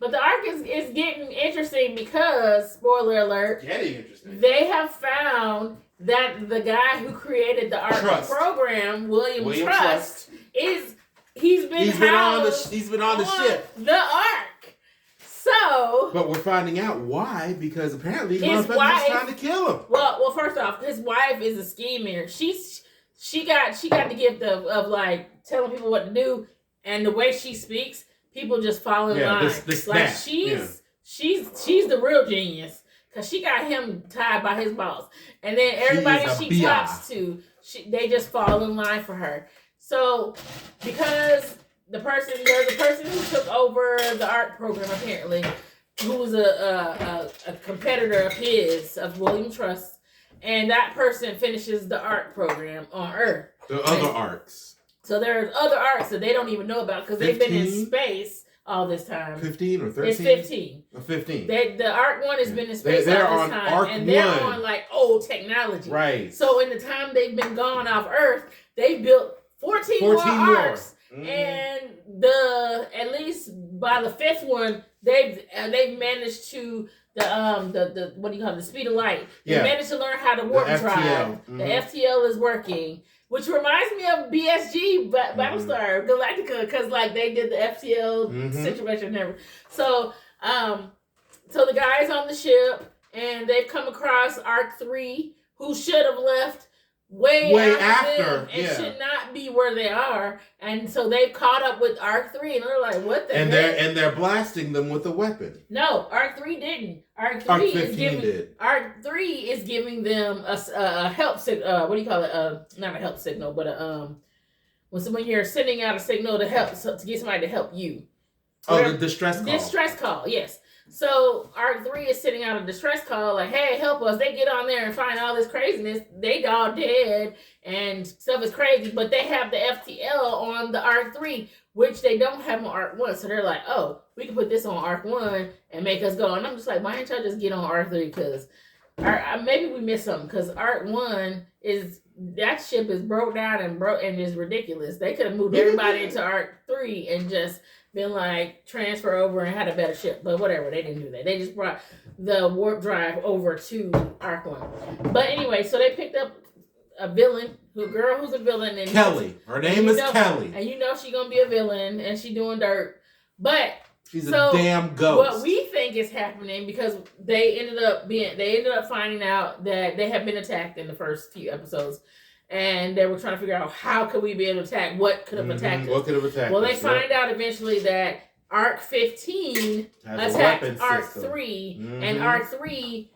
But the arc is getting interesting because, spoiler alert, they have found that the guy who created the ARC program, William Trust, he's been on the ship. The ARC. So, but we're finding out why, because apparently his wife is trying to kill him. Well, first off, his wife is a schemer. She got the gift of telling people what to do, and the way she speaks, people just fall in line. She's the real genius. Because she got him tied by his balls. And then everybody she talks to, they just fall in line for her. So, because there's a person who took over the ARC program, apparently, who was a competitor of his, of William Trust. And that person finishes the ARC program on Earth. The other ARCs. So there's other ARCs that they don't even know about because they've been in space all this time. 15 or 13? It's 15. 15. The ARC 1 has been in space all this time. ARC and they're on old technology. Right. So in the time they've been gone off Earth, they built 14 more ARCs. Mm-hmm. And at least by the 5th one, they've managed to the what do you call it? The speed of light. They managed to learn how to warp drive. Mm-hmm. The FTL is working. Which reminds me of BSG, Battlestar Galactica, because they did the FTL situation and everything. So, so the guys on the ship, and they've come across ARC 3, who should have left way after them and should not be where they are. And so they've caught up with ARC 3, and they're like, what the heck? And they're blasting them with a weapon. No, ARC 3 didn't. ARC 3 is giving them a help signal. What do you call it? Not a help signal, but when you're sending out a signal to help to get somebody to help you. Oh, the distress call. Distress call, yes. So Arc 3 is sending out a distress call, like, hey, help us. They get on there and find all this craziness. They all dead and stuff is crazy, but they have the FTL on the Arc 3, which they don't have on Arc 1. So they're like, oh, we can put this on Arc 1 and make us go. And I'm just like, why didn't y'all just get on Arc 3? Because maybe we missed something. Because Arc 1 is, that ship is broke down and is ridiculous. They could have moved everybody into Arc 3 and just been like transfer over and had a better ship, but whatever, they didn't do that. They just brought the warp drive over to Arc 1. But anyway, so they picked up a villain, who's a villain, and Kelly. Her name is Kelly, and you know she's gonna be a villain, and she doing dirt, but she's a damn ghost. What we think is happening, because they ended up finding out that they have been attacked in the first few episodes. And they were trying to figure out how could we be able to attack, what could have attacked us. What could have attacked us. Well, they find out eventually that Arc 15 attacked Arc 3, and Arc 3,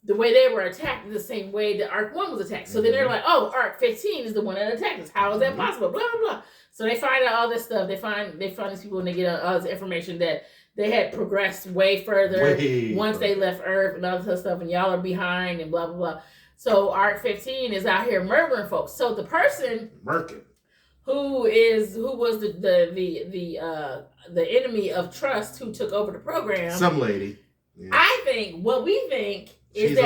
the way they were attacked is the same way that Arc 1 was attacked. So then they're like, oh, Arc 15 is the one that attacked us. How is that possible? Blah, blah, blah. So they find out all this stuff. They find these people and they get all this information that they had progressed way further once they left Earth and all this stuff, and y'all are behind and blah, blah, blah. So Arc 15 is out here murdering folks. So the person who was the enemy of Trust, who took over the program, some lady. Yeah. I think what we think is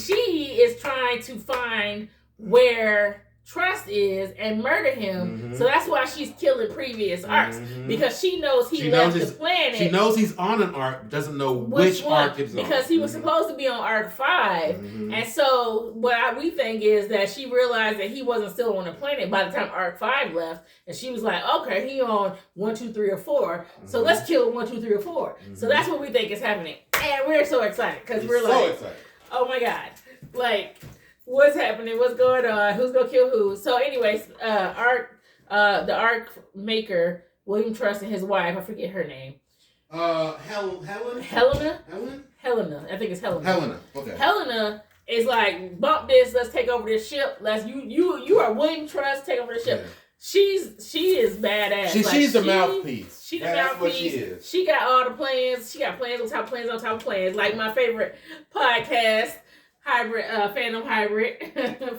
she is trying to find where Trust is and murder him. So that's why she's killing previous arcs, because she knows he left the planet. She knows he's on an arc, doesn't know which arc it's on. Because he was supposed to be on Arc 5. And so what we think is that she realized that he wasn't still on the planet by the time Arc 5 left. And she was like, okay, he on 1, 2, 3, or 4. So let's kill 1, 2, 3, or 4. So that's what we think is happening. And we're so excited because we're so excited. Oh my God. Like, what's happening? What's going on? Who's gonna kill who? So, anyways, the Arc maker, William Trust, and his wife, I forget her name. Helena. I think it's Helena. Okay. Helena is like, bump this. Let's take over this ship. You are William Trust. Take over the ship. Yeah. She is badass. She's the mouthpiece. She's the mouthpiece. What she is. She got all the plans. She got plans on top of plans on top of plans. Like my favorite podcast. Phantom Hybrid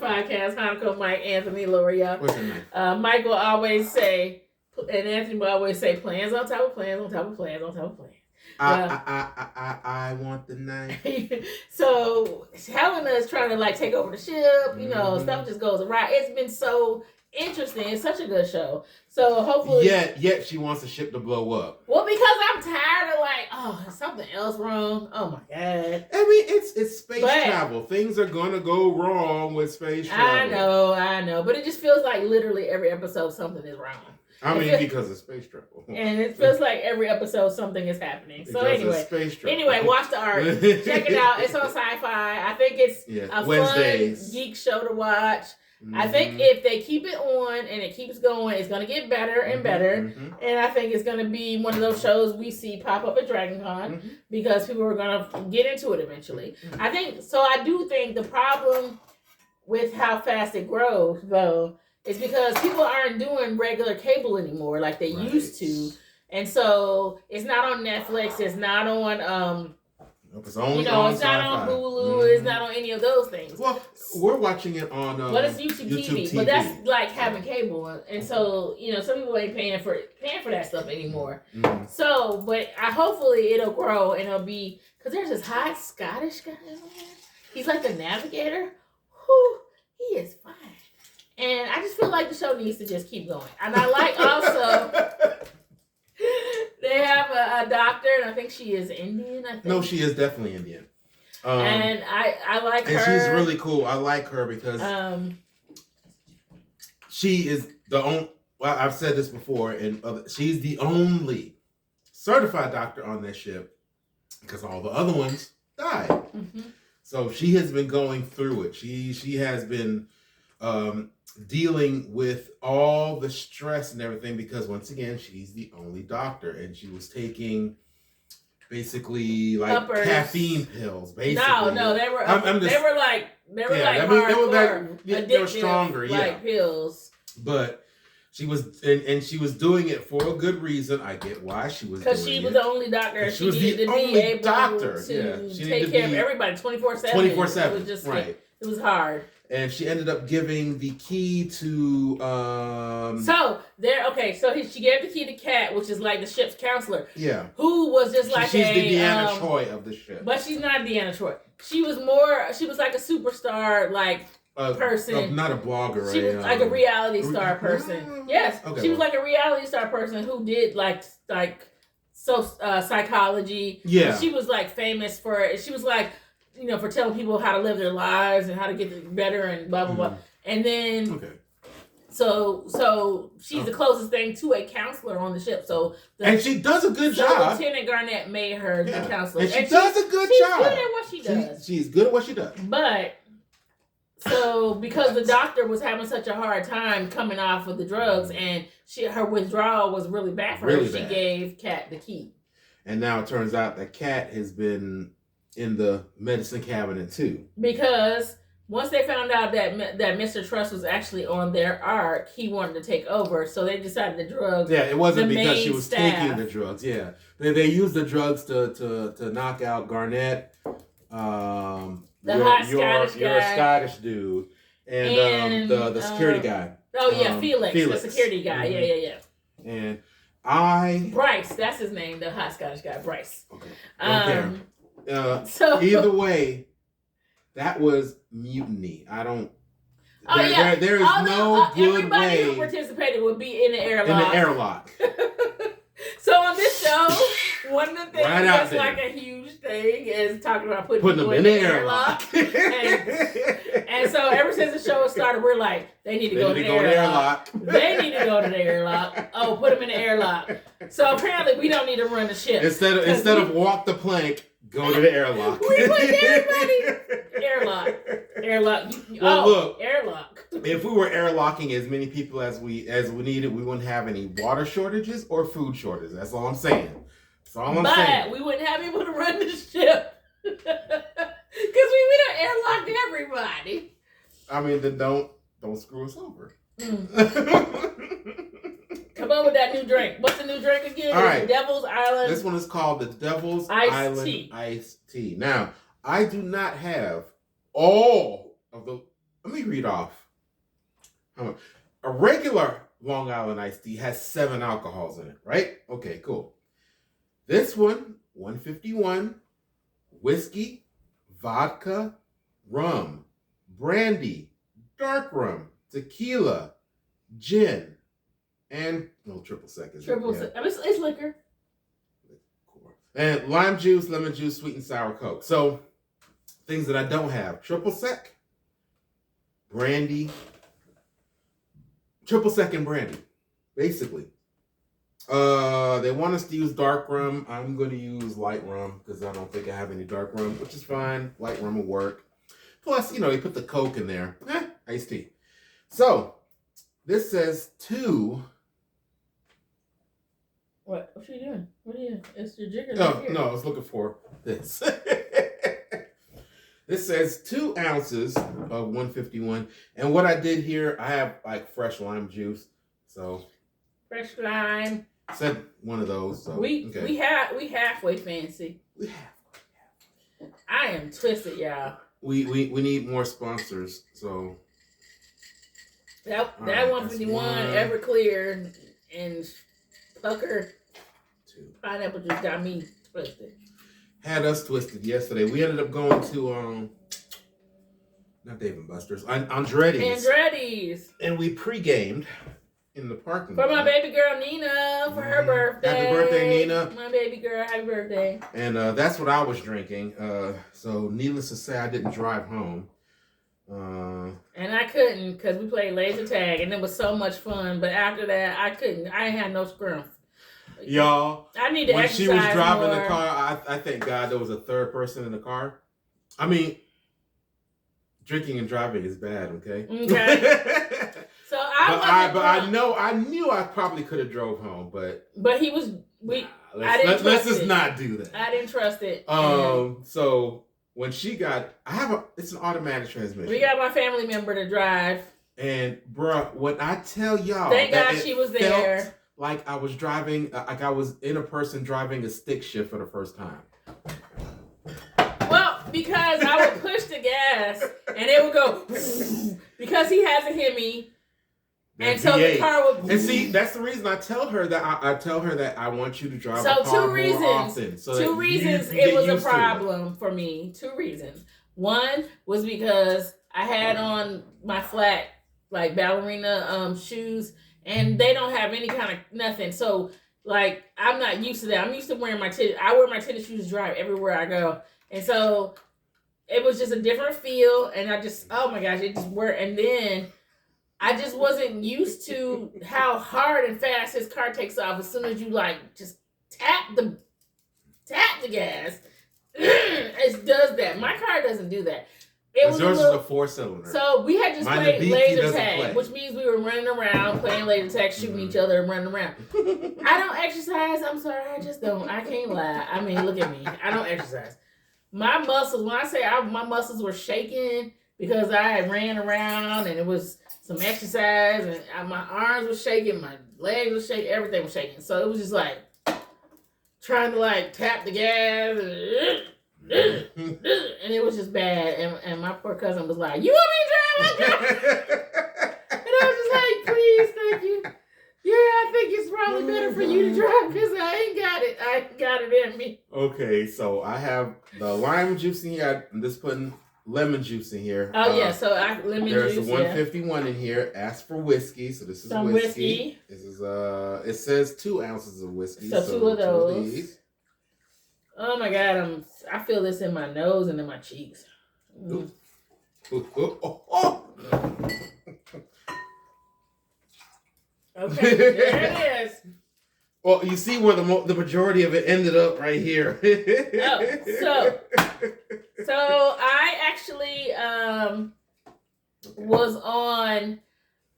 podcast, Hanukkah, Mike, Anthony, L'Oreal. What's her name? Mike will always say, and Anthony will always say, plans on top of plans on top of plans on top of plans. I want the knife. So Helena is trying to like take over the ship. You know, stuff just goes awry. It's been so interesting. It's such a good show. So hopefully, yet she wants the ship to blow up. Well, because I'm tired of like, is something else wrong? Oh my God! I mean, it's space travel. Things are gonna go wrong with space travel. I know, but it just feels like literally every episode something is wrong. Because of space travel, and it feels like every episode something is happening. So anyway, watch the Arc. Check it out. It's on Sci-Fi. I think it's a fun geek show to watch. I think if they keep it on and it keeps going, it's going to get better and better. And I think it's going to be one of those shows we see pop up at DragonCon because people are going to get into it eventually. I do think the problem with how fast it grows, though, is because people aren't doing regular cable anymore like they used to. And so it's not on Netflix. It's not on... It's only it's not on Hulu. It's not on any of those things. Well, we're watching it on. It's YouTube TV, but that's like having cable, and so some people ain't paying for that stuff anymore. So, but hopefully it'll grow and it'll be because there's this hot Scottish guy on there. He's like the navigator. Whew, he is fine, and I just feel like the show needs to just keep going. And I like also. They have a doctor, and I think she is Indian. No, she is definitely Indian. And I like her. And she's really cool. I like her because she is the only... Well, I've said this before, and she's the only certified doctor on this ship because all the other ones died. So she has been going through it. She has been... dealing with all the stress and everything because once again she's the only doctor and she was taking basically like caffeine pills basically. No, they were hardcore, they were stronger, like pills. But She was, and she was doing it for a good reason. I get why she was doing it. Because she was the only doctor. She was the only doctor. Yeah, she take care of everybody 24/7. 24/7. It was just right. It was hard. And she ended up giving the key to. So she gave the key to Kat, which is like the ship's counselor. Yeah. Who was just like she's the Deanna Troy of the ship. But she's not Deanna Troy. She was like a superstar, like. Person, not a blogger. She was like a reality star person. Yes, okay, she was like a reality star person who did like psychology. Yeah, she was like famous for. She was like for telling people how to live their lives and how to get better and blah blah blah. And then so she's the closest thing to a counselor on the ship. And she does a good job. Lieutenant Garnett made her the counselor, and she does a good job. She's good at what she does. She's good at what she does, but. So, because the doctor was having such a hard time coming off of the drugs, and her withdrawal was really bad for her, she gave Kat the key. And now it turns out that Kat has been in the medicine cabinet too. Because once they found out that Mr. Trust was actually on their ark, he wanted to take over. So they decided the drugs. Yeah, it wasn't because she was taking the drugs. Yeah, they used the drugs to knock out Garnett. You're a Scottish dude, and the security guy. Oh yeah, Felix, the security guy. Mm-hmm. Yeah. And Bryce, that's his name, the hot Scottish guy, Bryce. Okay. So either way, that was mutiny. I don't. There is no good way. Everybody who participated would be in the airlock. In the airlock. So on this show, one of the things that's like a huge thing is talking about putting people in the airlock. and so ever since the show started, we're like, they need to go to the airlock. They need to go to the airlock. Oh, put them in the airlock. So apparently we don't need to run the ship. Instead of walk the plank, go to the airlock. We put everybody airlock. Look, airlock. If we were airlocking as many people as we needed, we wouldn't have any water shortages or food shortages. That's all I'm saying. That's all I'm saying. But we wouldn't have people to run the ship. Because we done airlocked everybody. I mean, then don't screw us over. Come on with that new drink. What's the new drink again? All right. Devil's Island. This one is called the Devil's Island Iced Tea. Now, I do not have all of the... Let me read off. A regular Long Island iced tea has 7 alcohols in it, right? Okay, cool. This one, 151, whiskey, vodka, rum, brandy, dark rum, tequila, gin, and triple sec. Triple sec. It's liquor. And lime juice, lemon juice, sweet and sour Coke. So, things that I don't have. Triple sec, brandy, triple sec and brandy, basically. They want us to use dark rum. I'm going to use light rum because I don't think I have any dark rum, which is fine. Light rum will work. Plus, you put the Coke in there. Iced tea. So, this says 2. What are you doing? What are you doing? It's your jigger. No, I was looking for this. This says 2 ounces of 151. And what I did here, I have like fresh lime juice. So fresh lime. Said one of those. So we halfway fancy. We halfway. I am twisted, y'all. We need more sponsors. So that 151 Everclear and Pucker 2 pineapple just got me twisted. Had us twisted yesterday. We ended up going to not Dave & Buster's, Andretti's. And we pre-gamed in the parking lot. For my baby girl Nina for her birthday. Happy birthday, Nina. My baby girl, happy birthday. And that's what I was drinking. So needless to say, I didn't drive home. And I couldn't because we played laser tag and it was so much fun. But after that, I couldn't. I had no scrumph. Y'all, I need to when exercise she was driving more. the car, I thank God there was a third person in the car. I mean, drinking and driving is bad, okay? Okay. So I knew I probably could have drove home, but he was let's just not do that. I didn't trust it. So when she got, it's an automatic transmission. We got my family member to drive. And bruh, when I tell y'all, thank that God it she was felt there. like I was driving, like I was in a person driving a stick shift for the first time. Well, because I would push the gas and it would go because he has a Hemi. And so the car would. And see, that's the reason I tell her that I tell her that I want you to drive so the car two reasons, more often. So two reasons it was a problem for me. Two reasons. One was because I had on my flat like ballerina shoes, and they don't have any kind of nothing. So like I'm not used to that. I'm used to wearing I wear my tennis shoes to drive everywhere I go, and so it was just a different feel. And I just oh my gosh, it just worked. And then I just wasn't used to how hard and fast his car takes off as soon as you like just tap the gas. It does that. My car doesn't do that. It was yours is a 4-cylinder. So we had just played laser tag, which means we were running around playing laser tag, shooting each other and running around. I don't exercise. I'm sorry, I just don't. I can't lie. I mean, look at me. I don't exercise. My muscles. When I say my muscles were shaking because I had ran around and it was some exercise, and my arms were shaking, my legs were shaking, everything was shaking. So it was just like trying to like tap the gas, and it was just bad. And my poor cousin was like, "You want me to drive?" And I was just like, "Please, thank you. Yeah, I think it's probably better for you to drive because I ain't got it. I ain't got it in me." Okay, so I have the lime juice in here. I'm just putting lemon juice in here. Oh yeah, so lemon there's juice. There's a 151 in here. Ask for whiskey, so this is some whiskey. This is it says 2 ounces of whiskey. So 2 of those. Oh my God, I feel this in my nose and in my cheeks. Mm. Okay, there it is. Well, you see where the majority of it ended up right here. So I actually was on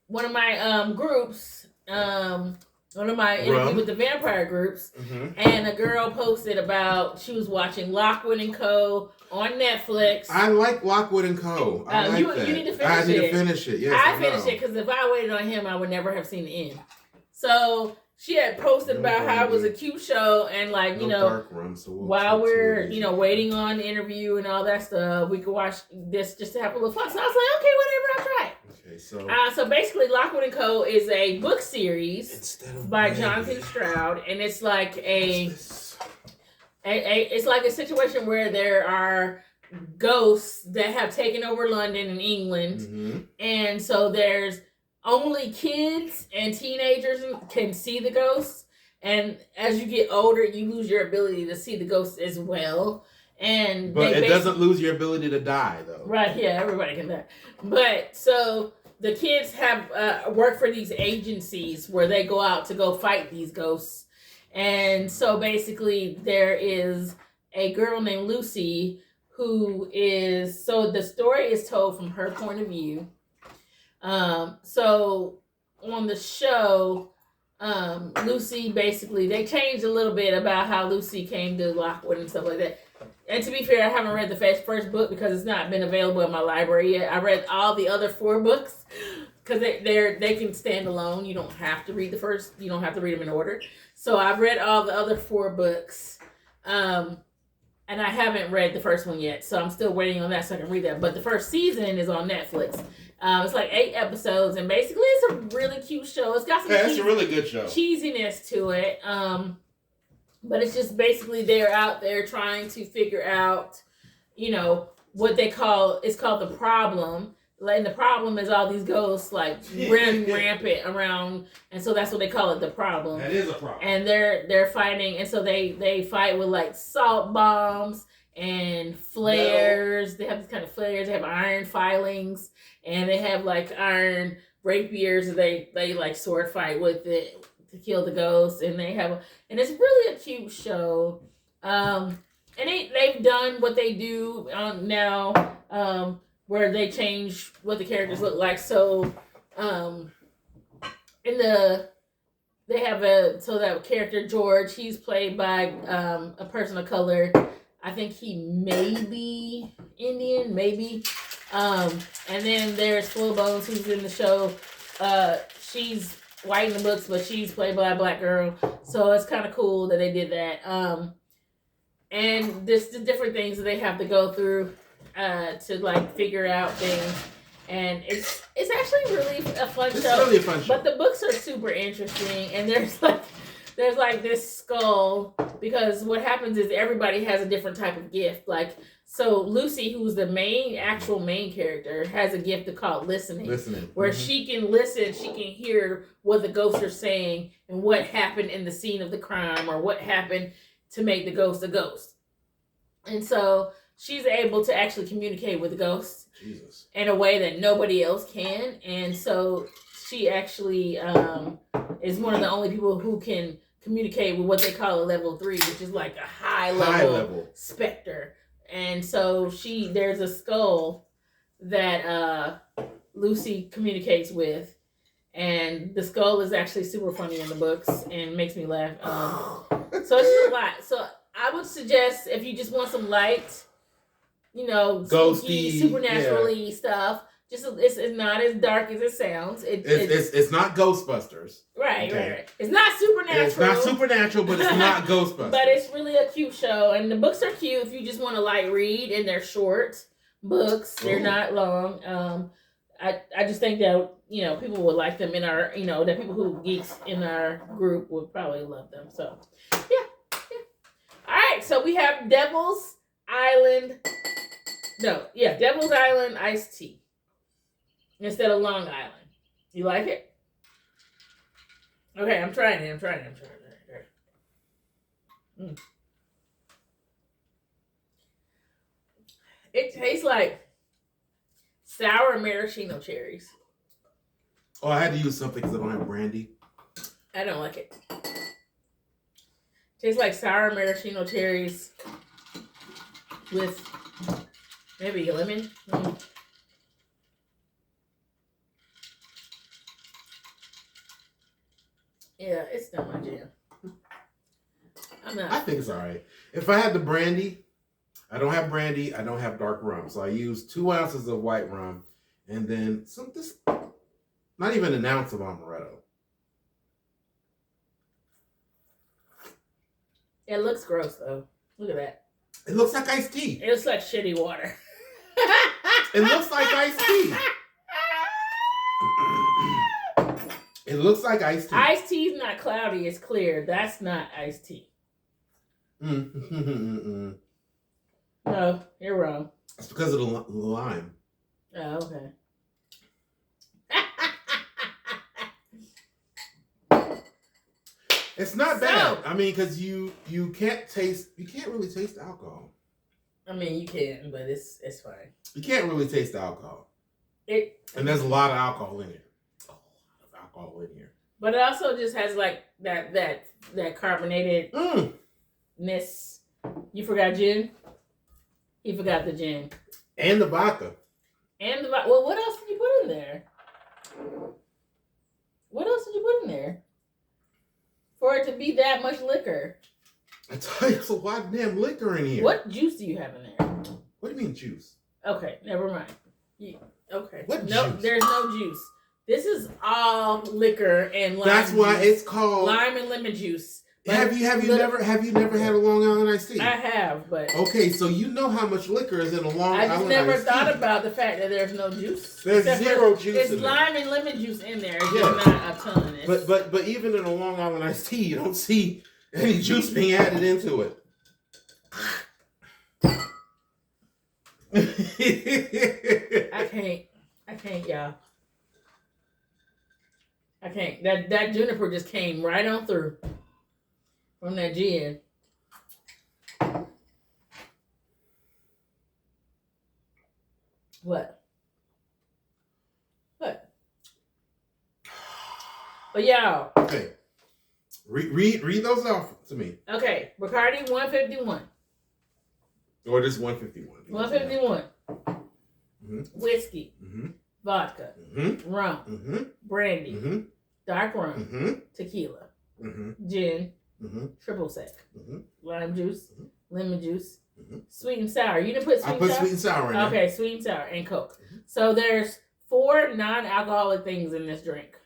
one of my groups, one of my interview with the vampire groups, and a girl posted about she was watching Lockwood Co. on Netflix. I like Lockwood Co. I like that. You need to finish it. I need to finish it. Yes, I finished it because if I waited on him, I would never have seen the end. So she had posted about how it was a cute show, and like while we're waiting on the interview and all that stuff, we could watch this just to have a little fun. So I was like, okay, whatever, I'll try it. Okay, so basically, Lockwood Co. is a book series by Jonathan Stroud, and it's like it's like a situation where there are ghosts that have taken over London and England, and so there's only kids and teenagers can see the ghosts, and as you get older, you lose your ability to see the ghosts as well. But it doesn't lose your ability to die, though. Right? Yeah, everybody can die. But so the kids have work for these agencies where they go out to go fight these ghosts, and so basically there is a girl named Lucy who is so the story is told from her point of view. So on the show, Lucy basically they changed a little bit about how Lucy came to Lockwood and stuff like that. And to be fair, I haven't read the first book because it's not been available in my library yet. I read all the other 4 books because they can stand alone. You don't have to read the first. You don't have to read them in order. So I've read all the other 4 books, and I haven't read the first one yet. So I'm still waiting on that so I can read that. But the first season is on Netflix. It's like 8 episodes, and basically it's a really cute show. It's got some it's a really good show. Cheesiness to it. But it's just basically they're out there trying to figure out, what they call, it's called the problem. And the problem is all these ghosts like run rampant around, and so that's what they call it, the problem. That is a problem. And they're fighting, and so they fight with like salt bombs and flares. They have these kind of flares. They have iron filings, and they have like iron rapiers. They like sword fight with it to kill the ghosts, and and it's really a cute show. And they've done what they do now, where they change what the characters look like. So, they have that character George, he's played by a person of color. I think he maybe Indian, maybe. And then there's Flo Bones, who's in the show. She's white in the books, but she's played by a black girl. So it's kind of cool that they did that. And there's the different things that they have to go through to like figure out things. And it's actually really a fun show. It's really a fun show. But the books are super interesting, and there's like this skull, because what happens is everybody has a different type of gift. Like, so Lucy, who's the actual main character, has a gift called listening. Where she can listen, she can hear what the ghosts are saying and what happened in the scene of the crime, or what happened to make the ghost a ghost. And so she's able to actually communicate with the ghosts. Jesus. In a way that nobody else can. And so she actually is one of the only people who can communicate with what they call a level 3, which is like a high level specter. And so there's a skull that Lucy communicates with, and the skull is actually super funny in the books and makes me laugh. So it's just a lot. So I would suggest, if you just want some light, ghosty, supernaturally stuff. Just it's not as dark as it sounds. It's not Ghostbusters. Right, okay. Right. It's not supernatural. It's not supernatural, but it's not Ghostbusters. But it's really a cute show, and the books are cute if you just want to light read, and they're short books. They're not long. I just think that people would like them in our that people who geeks in our group would probably love them. So yeah. All right, so we have Devil's Island iced tea instead of Long Island. You like it? Okay, I'm trying it. It tastes like sour maraschino cherries. Oh, I had to use something because I don't have brandy. I don't like it. Tastes like sour maraschino cherries with maybe lemon. Yeah, it's not my jam. I think it's all right. If I had the brandy, I don't have brandy. I don't have dark rum, so I use 2 ounces of white rum, and then not even an ounce of amaretto. It looks gross though. Look at that. It looks like iced tea. It looks like shitty water. It looks like iced tea. It looks like iced tea. Iced tea is not cloudy. It's clear. That's not iced tea. No, you're wrong. It's because of the lime. Oh, okay. It's not bad. I mean, because you can't really taste alcohol. I mean, you can, but it's fine. You can't really taste the alcohol. And there's a lot of alcohol in here. But it also just has like that carbonatedness. You forgot gin? He forgot the gin. And the vodka. Well, what else did you put in there? What else did you put in there? For it to be that much liquor. I tell you, there's a lot of damn liquor in here. What juice do you have in there? What do you mean juice? Okay, never mind. Okay. What no, juice? There's no juice. This is all liquor and lime. That's why juice. It's called lime and lemon juice. Have you never had a Long Island iced tea? I have, but okay, so you know how much liquor is in a Long Island iced tea. I just never thought about the fact that there's no juice. There's zero juice. There's in lime there. and lemon juice in there. It's just not a ton. But even in a Long Island iced tea, you don't see any juice being added into it. I can't, y'all. I can't. That juniper just came right on through from that gin. What? But y'all. Okay. Read those off to me. Okay. Bacardi 151. Or just 151. 151. Mm-hmm. Whiskey. Mm-hmm. Vodka. Mm-hmm. Rum. Mm-hmm. Brandy. Mm-hmm. Dark rum. Mm-hmm. Tequila. Mm-hmm. Gin. Mm-hmm. Triple sec. Mm-hmm. Lime juice. Mm-hmm. Lemon juice. Sweet and sour. You didn't put sweet I and put sour? sweet and sour in there. Okay, sweet and sour and Coke. So there's 4 non-alcoholic things in this drink.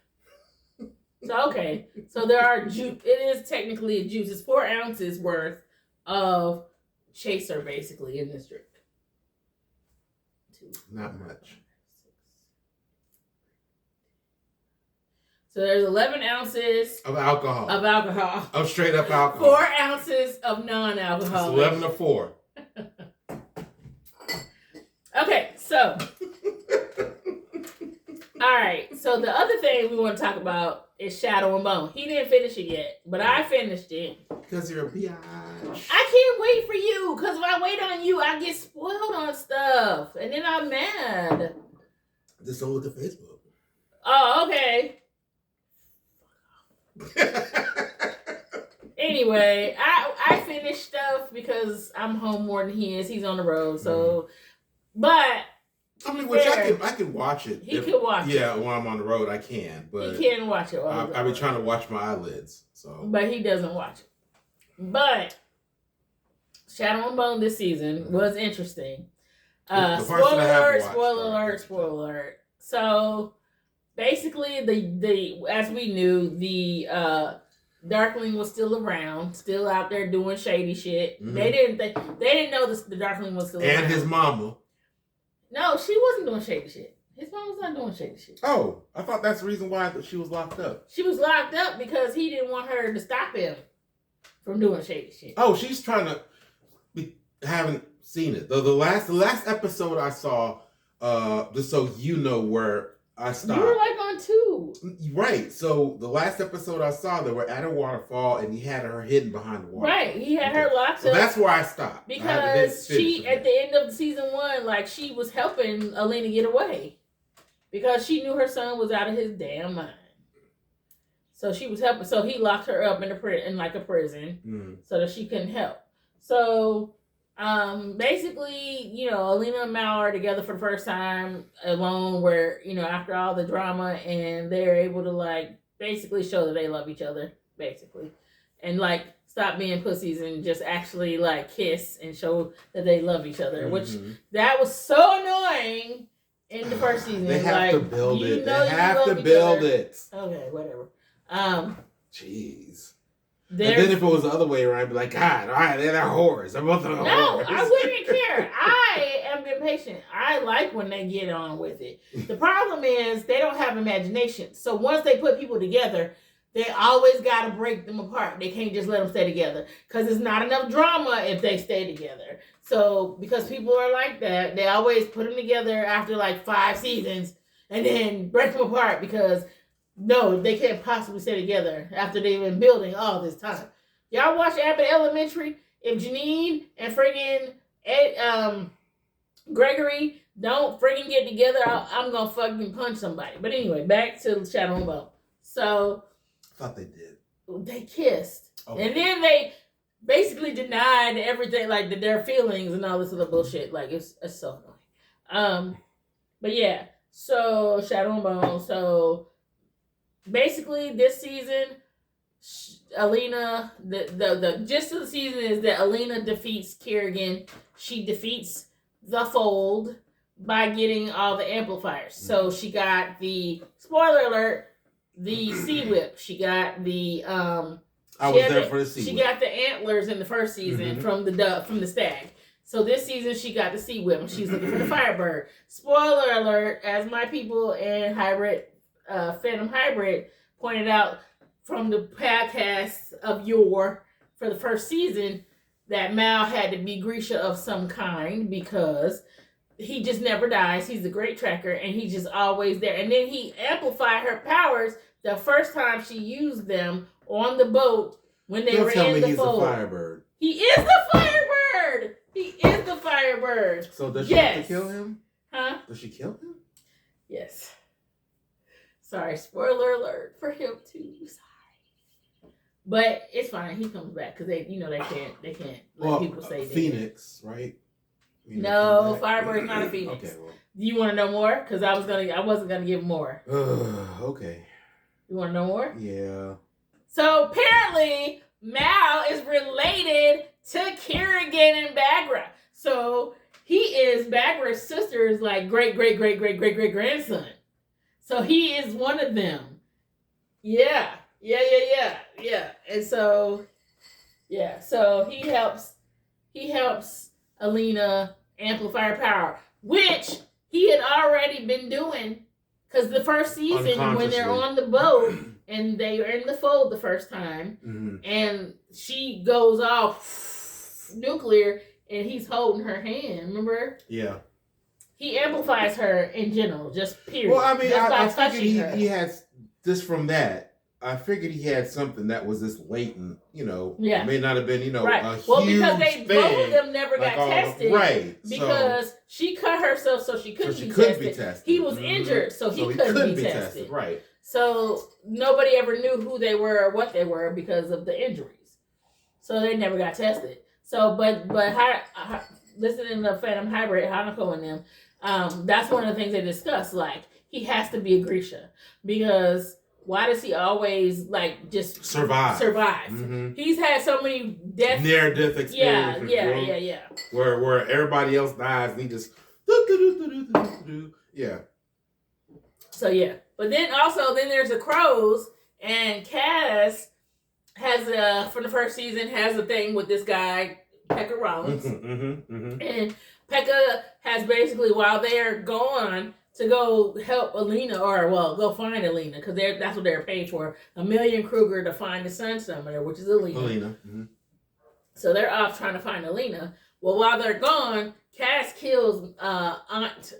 So, okay. So there are juice. It is technically a juice. It's 4 ounces worth of chaser, basically, in this drink. Not much. So there's 11 ounces of alcohol. Of straight up alcohol. 4 ounces of non-alcoholic. It's 11 to 4. Okay, so. All right, so the other thing we want to talk about is Shadow and Bone. He didn't finish it yet, but I finished it. Because you're a biatch. I can't wait for you, because if I wait on you, I get spoiled on stuff, and then I'm mad. Just don't look at Facebook. Oh, okay. Anyway, I finished stuff because I'm home more than he is. He's on the road, so. But. I mean, which I can watch it. He can watch it. Yeah, when I'm on the road, I can. But he can watch it. I've been trying to watch my eyelids. So. But he doesn't watch it. But Shadow and Bone this season was interesting. Spoiler alert. So basically, the as we knew, the Darkling was still around, still out there doing shady shit. Mm-hmm. They didn't know the Darkling was still around. And his mama. No, she wasn't doing shady shit. His mom was not doing shady shit. Oh, I thought that's the reason why she was locked up. She was locked up because he didn't want her to stop him from doing shady shit. Oh, she's trying to. Haven't seen it. The last episode I saw, just so you know where I stopped. You were like on 2. Right. So the last episode I saw, they were at a waterfall, and he had her hidden behind the water. Right. He had her locked up. That's where I stopped. Because she, at the end of season 1, like, she was helping Alina get away. Because she knew her son was out of his damn mind. So she was helping. So he locked her up in a prison so that she couldn't help. So basically, Alina and Mal are together for the first time alone where, after all the drama, and they're able to, like, basically show that they love each other, basically. And, like, stop being pussies and just actually, like, kiss and show that they love each other, which that was so annoying in the first season. They have to build it. They have to build it. Okay, whatever. Jeez. And then if it was the other way around, I'd be like, God, all right, they're whores. I'm both of them whores. I wouldn't care. I am impatient. I like when they get on with it. The problem is they don't have imagination. So once they put people together, they always got to break them apart. They can't just let them stay together because there's not enough drama if they stay together. So because people are like that, they always put them together after like 5 seasons and then break them apart because no, they can't possibly stay together after they've been building all this time. Y'all watch Abbott Elementary? If Janine and friggin' Gregory don't friggin' get together, I'm gonna fucking punch somebody. But anyway, back to Shadow and Bone. So I thought they did. They kissed. Okay. And then they basically denied everything, like their feelings and all this other bullshit. Like it's so annoying. But yeah, so Shadow and Bone. So basically, this season, Alina, the gist of the season is that Alina defeats Kerrigan. She defeats the Fold by getting all the amplifiers. So she got the, spoiler alert, the Sea Whip. She got the I was there for the Sea Whip. She Whip. got the antlers in the first season from the stag. So this season she got the Sea Whip and she's looking for the Firebird. Spoiler alert, as my people in Phantom Hybrid pointed out from the podcast of yore for the first season, that Mal had to be Grisha of some kind because he just never dies. He's a great tracker and he's just always there. And then he amplified her powers the first time she used them on the boat when they were in the fold. He's a Firebird. He is the Firebird. He is the Firebird. So does she have to kill him? Huh? Does she kill him? Yes. Sorry, spoiler alert for him too. Sorry, but it's fine. He comes back because they can't let people say Phoenix, right? No, Firebird's not a Phoenix. Okay, well. You want to know more? Because I wasn't gonna give more. Okay. You want to know more? Yeah. So apparently, Mal is related to Kerrigan and Bagra. So he is Bagra's sister's like great grandson. So he is one of them. Yeah. And so so he helps Alina amplify her power, which he had already been doing because the first season when they're on the boat and they are in the fold the first time and she goes off nuclear and he's holding her hand, remember? Yeah. He amplifies her in general, just period. Well, I mean, I figured he has just from that. I figured he had something that was this latent, you know. Yeah. It may not have been, you know, right. a well, huge because thing, both of them never got tested. Right. Because she cut herself so she couldn't be tested. He was injured, so he couldn't be tested. Right. So nobody ever knew who they were or what they were because of the injuries. So they never got tested. So, but listening to Phantom Hybrid, Hanako and them, that's one of the things they discussed. Like, he has to be a Grisha because why does he always like just survive? Mm-hmm. He's had so many near-death experiences. Yeah. Where everybody else dies and he just yeah. So yeah, but then there's the Crows and Cass has from the first season has a thing with this guy Pekka Rollins, and Pekka has basically while they're gone to go help Alina, or go find Alina, because that's what they're paid for. $1 million Kruger to find the Sun Summoner, which is Alina. So they're off trying to find Alina. Well, while they're gone, Cass kills Taunt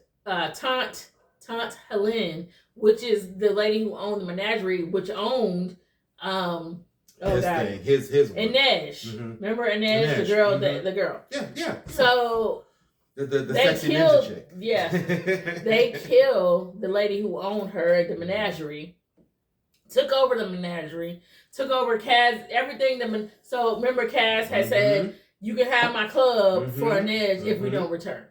Helene, which is the lady who owned the menagerie, which owned his Inej. Remember Inej, the girl, the girl. Yeah. So the sexy ninja chick. Yeah. They kill the lady who owned her at the menagerie, took over the menagerie, took over Cass, everything. So remember Cass had said, you can have my club for Inej if we don't return.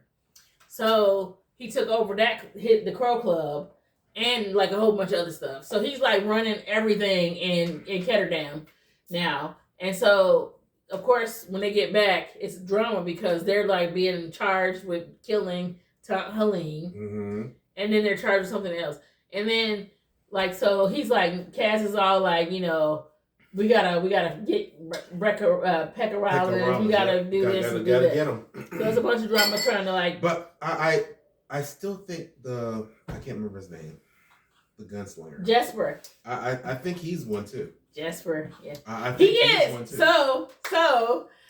So he took over hit the Crow Club and like a whole bunch of other stuff. So he's like running everything in Ketterdam now. And so of course, when they get back, it's drama because they're like being charged with killing Helene, and then they're charged with something else. And then, like, so he's like, Cass is all like, you know, we gotta get Pekka Rollins, we gotta do this and do that. Get him. So there's a bunch of drama trying to like. But I still think I can't remember his name, the gunslinger. Jesper. I think he's one too. Jesper, yeah, I think he is. So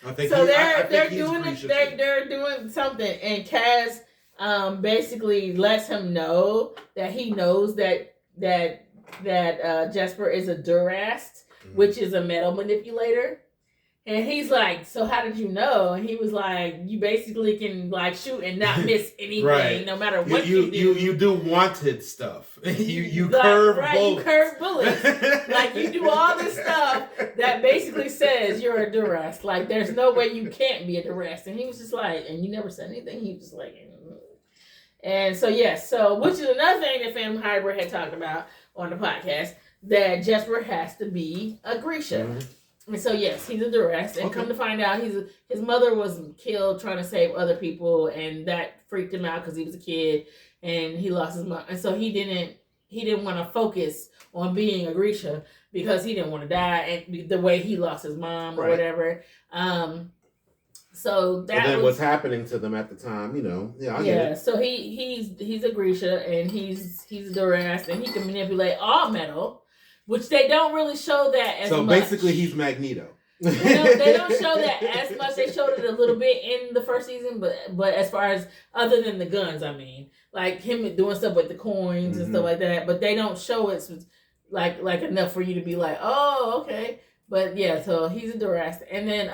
they're doing something, and Cass basically lets him know that he knows that Jesper is a Durast, which is a metal manipulator. And he's like, so how did you know? And he was like, you basically can like shoot and not miss anything, no matter what you do. You do wanted stuff. you curve bullets. You curve bullets. Like you do all this stuff that basically says you're a Durast. Like there's no way you can't be a Durast. And he was just like, and you never said anything. He was just like, and so yes, which is another thing that Phantom Hybrid had talked about on the podcast, that Jesper has to be a Grisha. And so yes, he's a Durast, and come to find out, his mother was killed trying to save other people, and that freaked him out because he was a kid, and he lost his mom, and so he didn't want to focus on being a Grisha because he didn't want to die, and the way he lost his mom or whatever. So that and then what's happening to them at the time, you know? Yeah, I get it. So he's a Grisha, and he's a Durast, and he can manipulate all metal. Which they don't really show that as much. So basically he's Magneto. They don't show that as much. They showed it a little bit in the first season, but as far as other than the guns, I mean, like him doing stuff with the coins and stuff like that. But they don't show it like enough for you to be like, oh, okay. But yeah, so he's a Durast. And then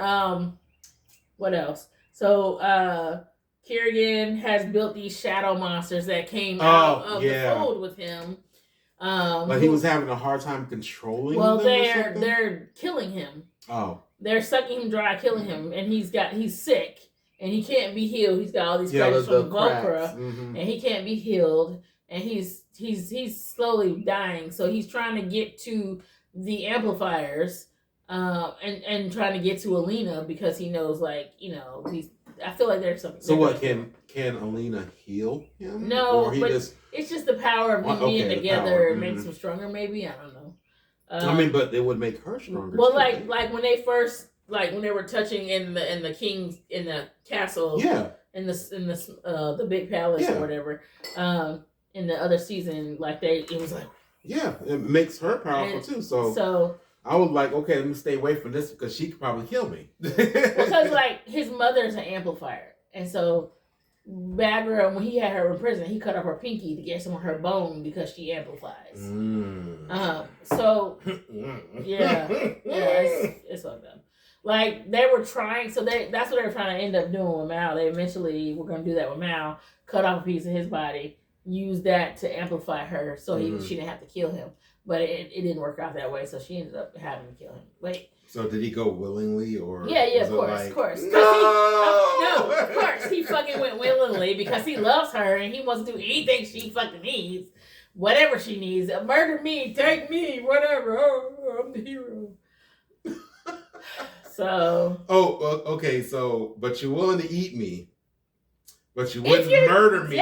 what else? So Kerrigan has built these shadow monsters that came out of the fold with him. But he was having a hard time controlling. Well, they're killing him. Oh, they're sucking him dry, killing him, and he's sick and he can't be healed. He's got all these scratches from Volcra, and he can't be healed, and he's slowly dying. So he's trying to get to the amplifiers and trying to get to Alina because he knows, like, these. I feel like there's something. So what can Alina heal him? No, or he but just it's just the power of them being together makes them stronger. Maybe I don't know. I mean, but it would make her stronger. Well, too, like when they first, like when they were touching in the king's in the castle. Yeah. In the big palace or whatever. In the other season, like it was like. Yeah, it makes her powerful too. So I was like, okay, let me stay away from this because she could probably kill me. Because like his mother's an amplifier, and so Bad Girl, when he had her in prison, he cut off her pinky to get some of her bone because she amplifies. So yeah, it's fucked up. Like they were trying, so that's what they were trying to end up doing with Mal. They eventually were going to do that with Mal, cut off a piece of his body, use that to amplify her, so she didn't have to kill him. But it didn't work out that way, so she ended up having to kill him. Wait. So did he go willingly, or yeah, of course. No, of course he fucking went willingly because he loves her and he wants to do anything she fucking needs, whatever she needs. Murder me, take me, whatever. Oh, I'm the hero. So. Oh, okay. So, but you're willing to eat me, but you wouldn't murder me.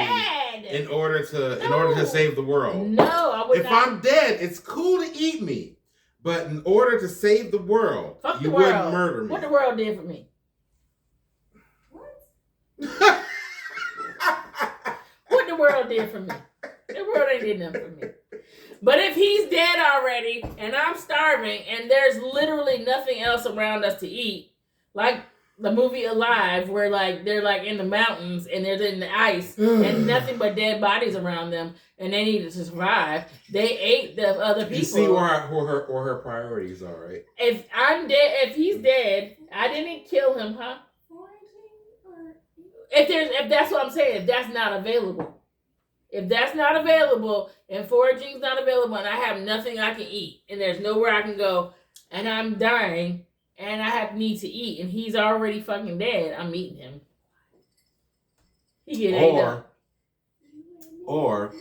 In order to save the world. No, I would not. If I'm dead, it's cool to eat me. But in order to save the world, you wouldn't murder me. What the world did for me. What? What the world did for me. The world ain't did nothing for me. But if he's dead already and I'm starving and there's literally nothing else around us to eat, like the movie Alive, where like they're like in the mountains and they're in the ice and nothing but dead bodies around them, and they needed to survive. They ate the other people. You see where her priorities are, right? If I'm dead, if he's dead, I didn't kill him, huh? If that's what I'm saying, if that's not available, and foraging's not available, and I have nothing I can eat, and there's nowhere I can go, and I'm dying. And I need to eat, and he's already fucking dead. I'm eating him. He get ate up. Or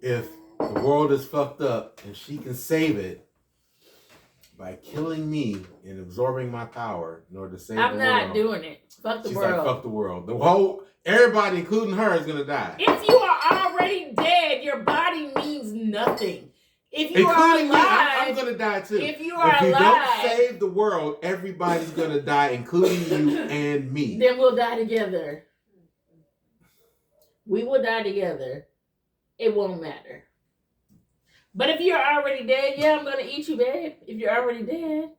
if the world is fucked up and she can save it by killing me and absorbing my power in order to save the world. I'm not doing it. Fuck the world. She's like, fuck the world. Everybody, including her, is gonna die. If you are already dead, your body means nothing. If you are alive, me, I'm gonna die too. If you don't save the world, everybody's gonna die, including you and me. Then we'll die together. We will die together. It won't matter. But if you're already dead, yeah, I'm gonna eat you, babe. If you're already dead.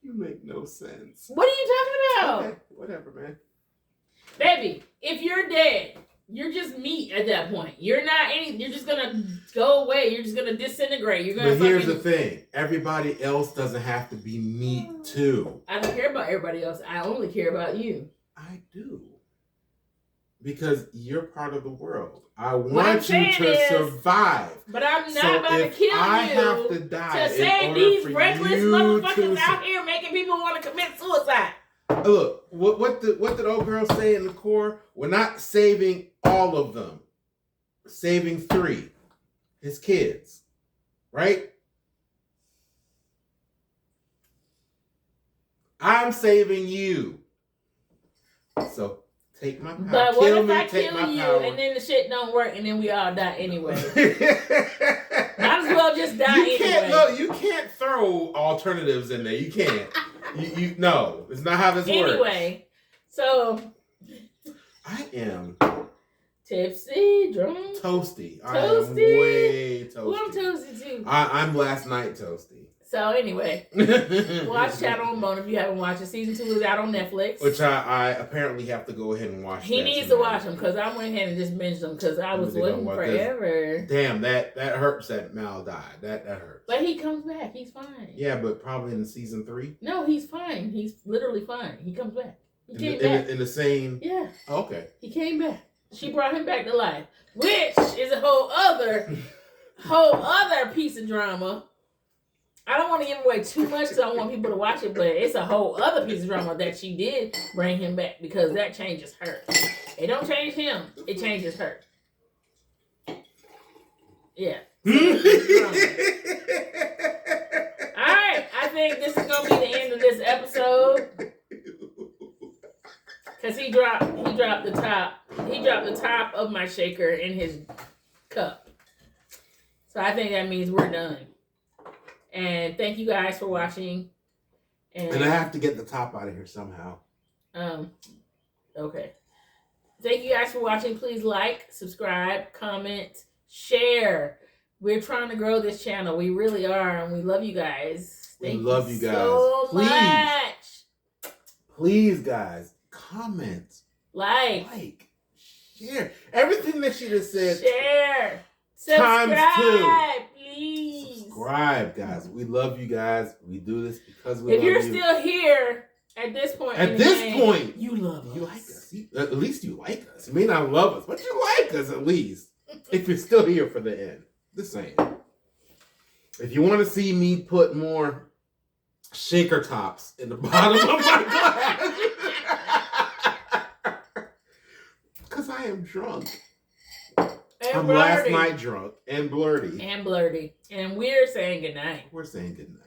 You make no sense. What are you talking about? Okay, whatever, man. Baby, if you're dead, you're just meat at that point. You're not any. You're just gonna go away. You're just gonna disintegrate. You're gonna. But here's the thing: everybody else doesn't have to be meat too. I don't care about everybody else. I only care about you. I do, because you're part of the world. I want you to survive. But I'm not about to kill you. I have to die to save these reckless motherfuckers out here making people want to commit suicide. Look, what did old girl say in the core? We're not saving all of them. We're saving 3. His kids. Right? I'm saving you. So take my power. But what if I kill you and then the shit don't work and then we all die anyway? Might as well just die anyway. You can't throw alternatives in there. You can't. No, it's not how this works. Anyway, so I am tipsy, drunk, toasty. I am way toasty. Well, I'm toasty too. I'm last night toasty. So anyway, watch Shadow and Bone if you haven't watched it. Season 2 is out on Netflix. Which I apparently have to go ahead and watch. He needs to watch them because I went ahead and just binged them because I was waiting forever. Damn, that hurts that Mal died. That hurts. But he comes back. He's fine. Yeah, but probably in season 3. No, he's fine. He's literally fine. He comes back. He came back. In the same... Yeah. Oh, okay. He came back. She brought him back to life. Which is a whole other piece of drama. I don't want to give away too much because I don't want people to watch it, but it's a whole other piece of drama that she did bring him back because that changes her. It don't change him. It changes her. Yeah. think this is gonna be the end of this episode. Cause he dropped the top. He dropped the top of my shaker in his cup. So I think that means we're done. And thank you guys for watching. And I have to get the top out of here somehow. Okay. Thank you guys for watching. Please like, subscribe, comment, share. We're trying to grow this channel. We really are, and we love you guys. We love you guys. So much. Please, guys, comment, like, share everything that she just said. Share, subscribe, please. Subscribe, guys. We love you guys. We do this because we. If you're still here at this point, you love us. You like us. At least you like us. You may not love us, but you like us at least. If you're still here for the end, the same. If you want to see me put more shaker tops in the bottom of my glass, because I am drunk. I'm last night drunk and Blerdy. And we're saying goodnight. We're saying goodnight.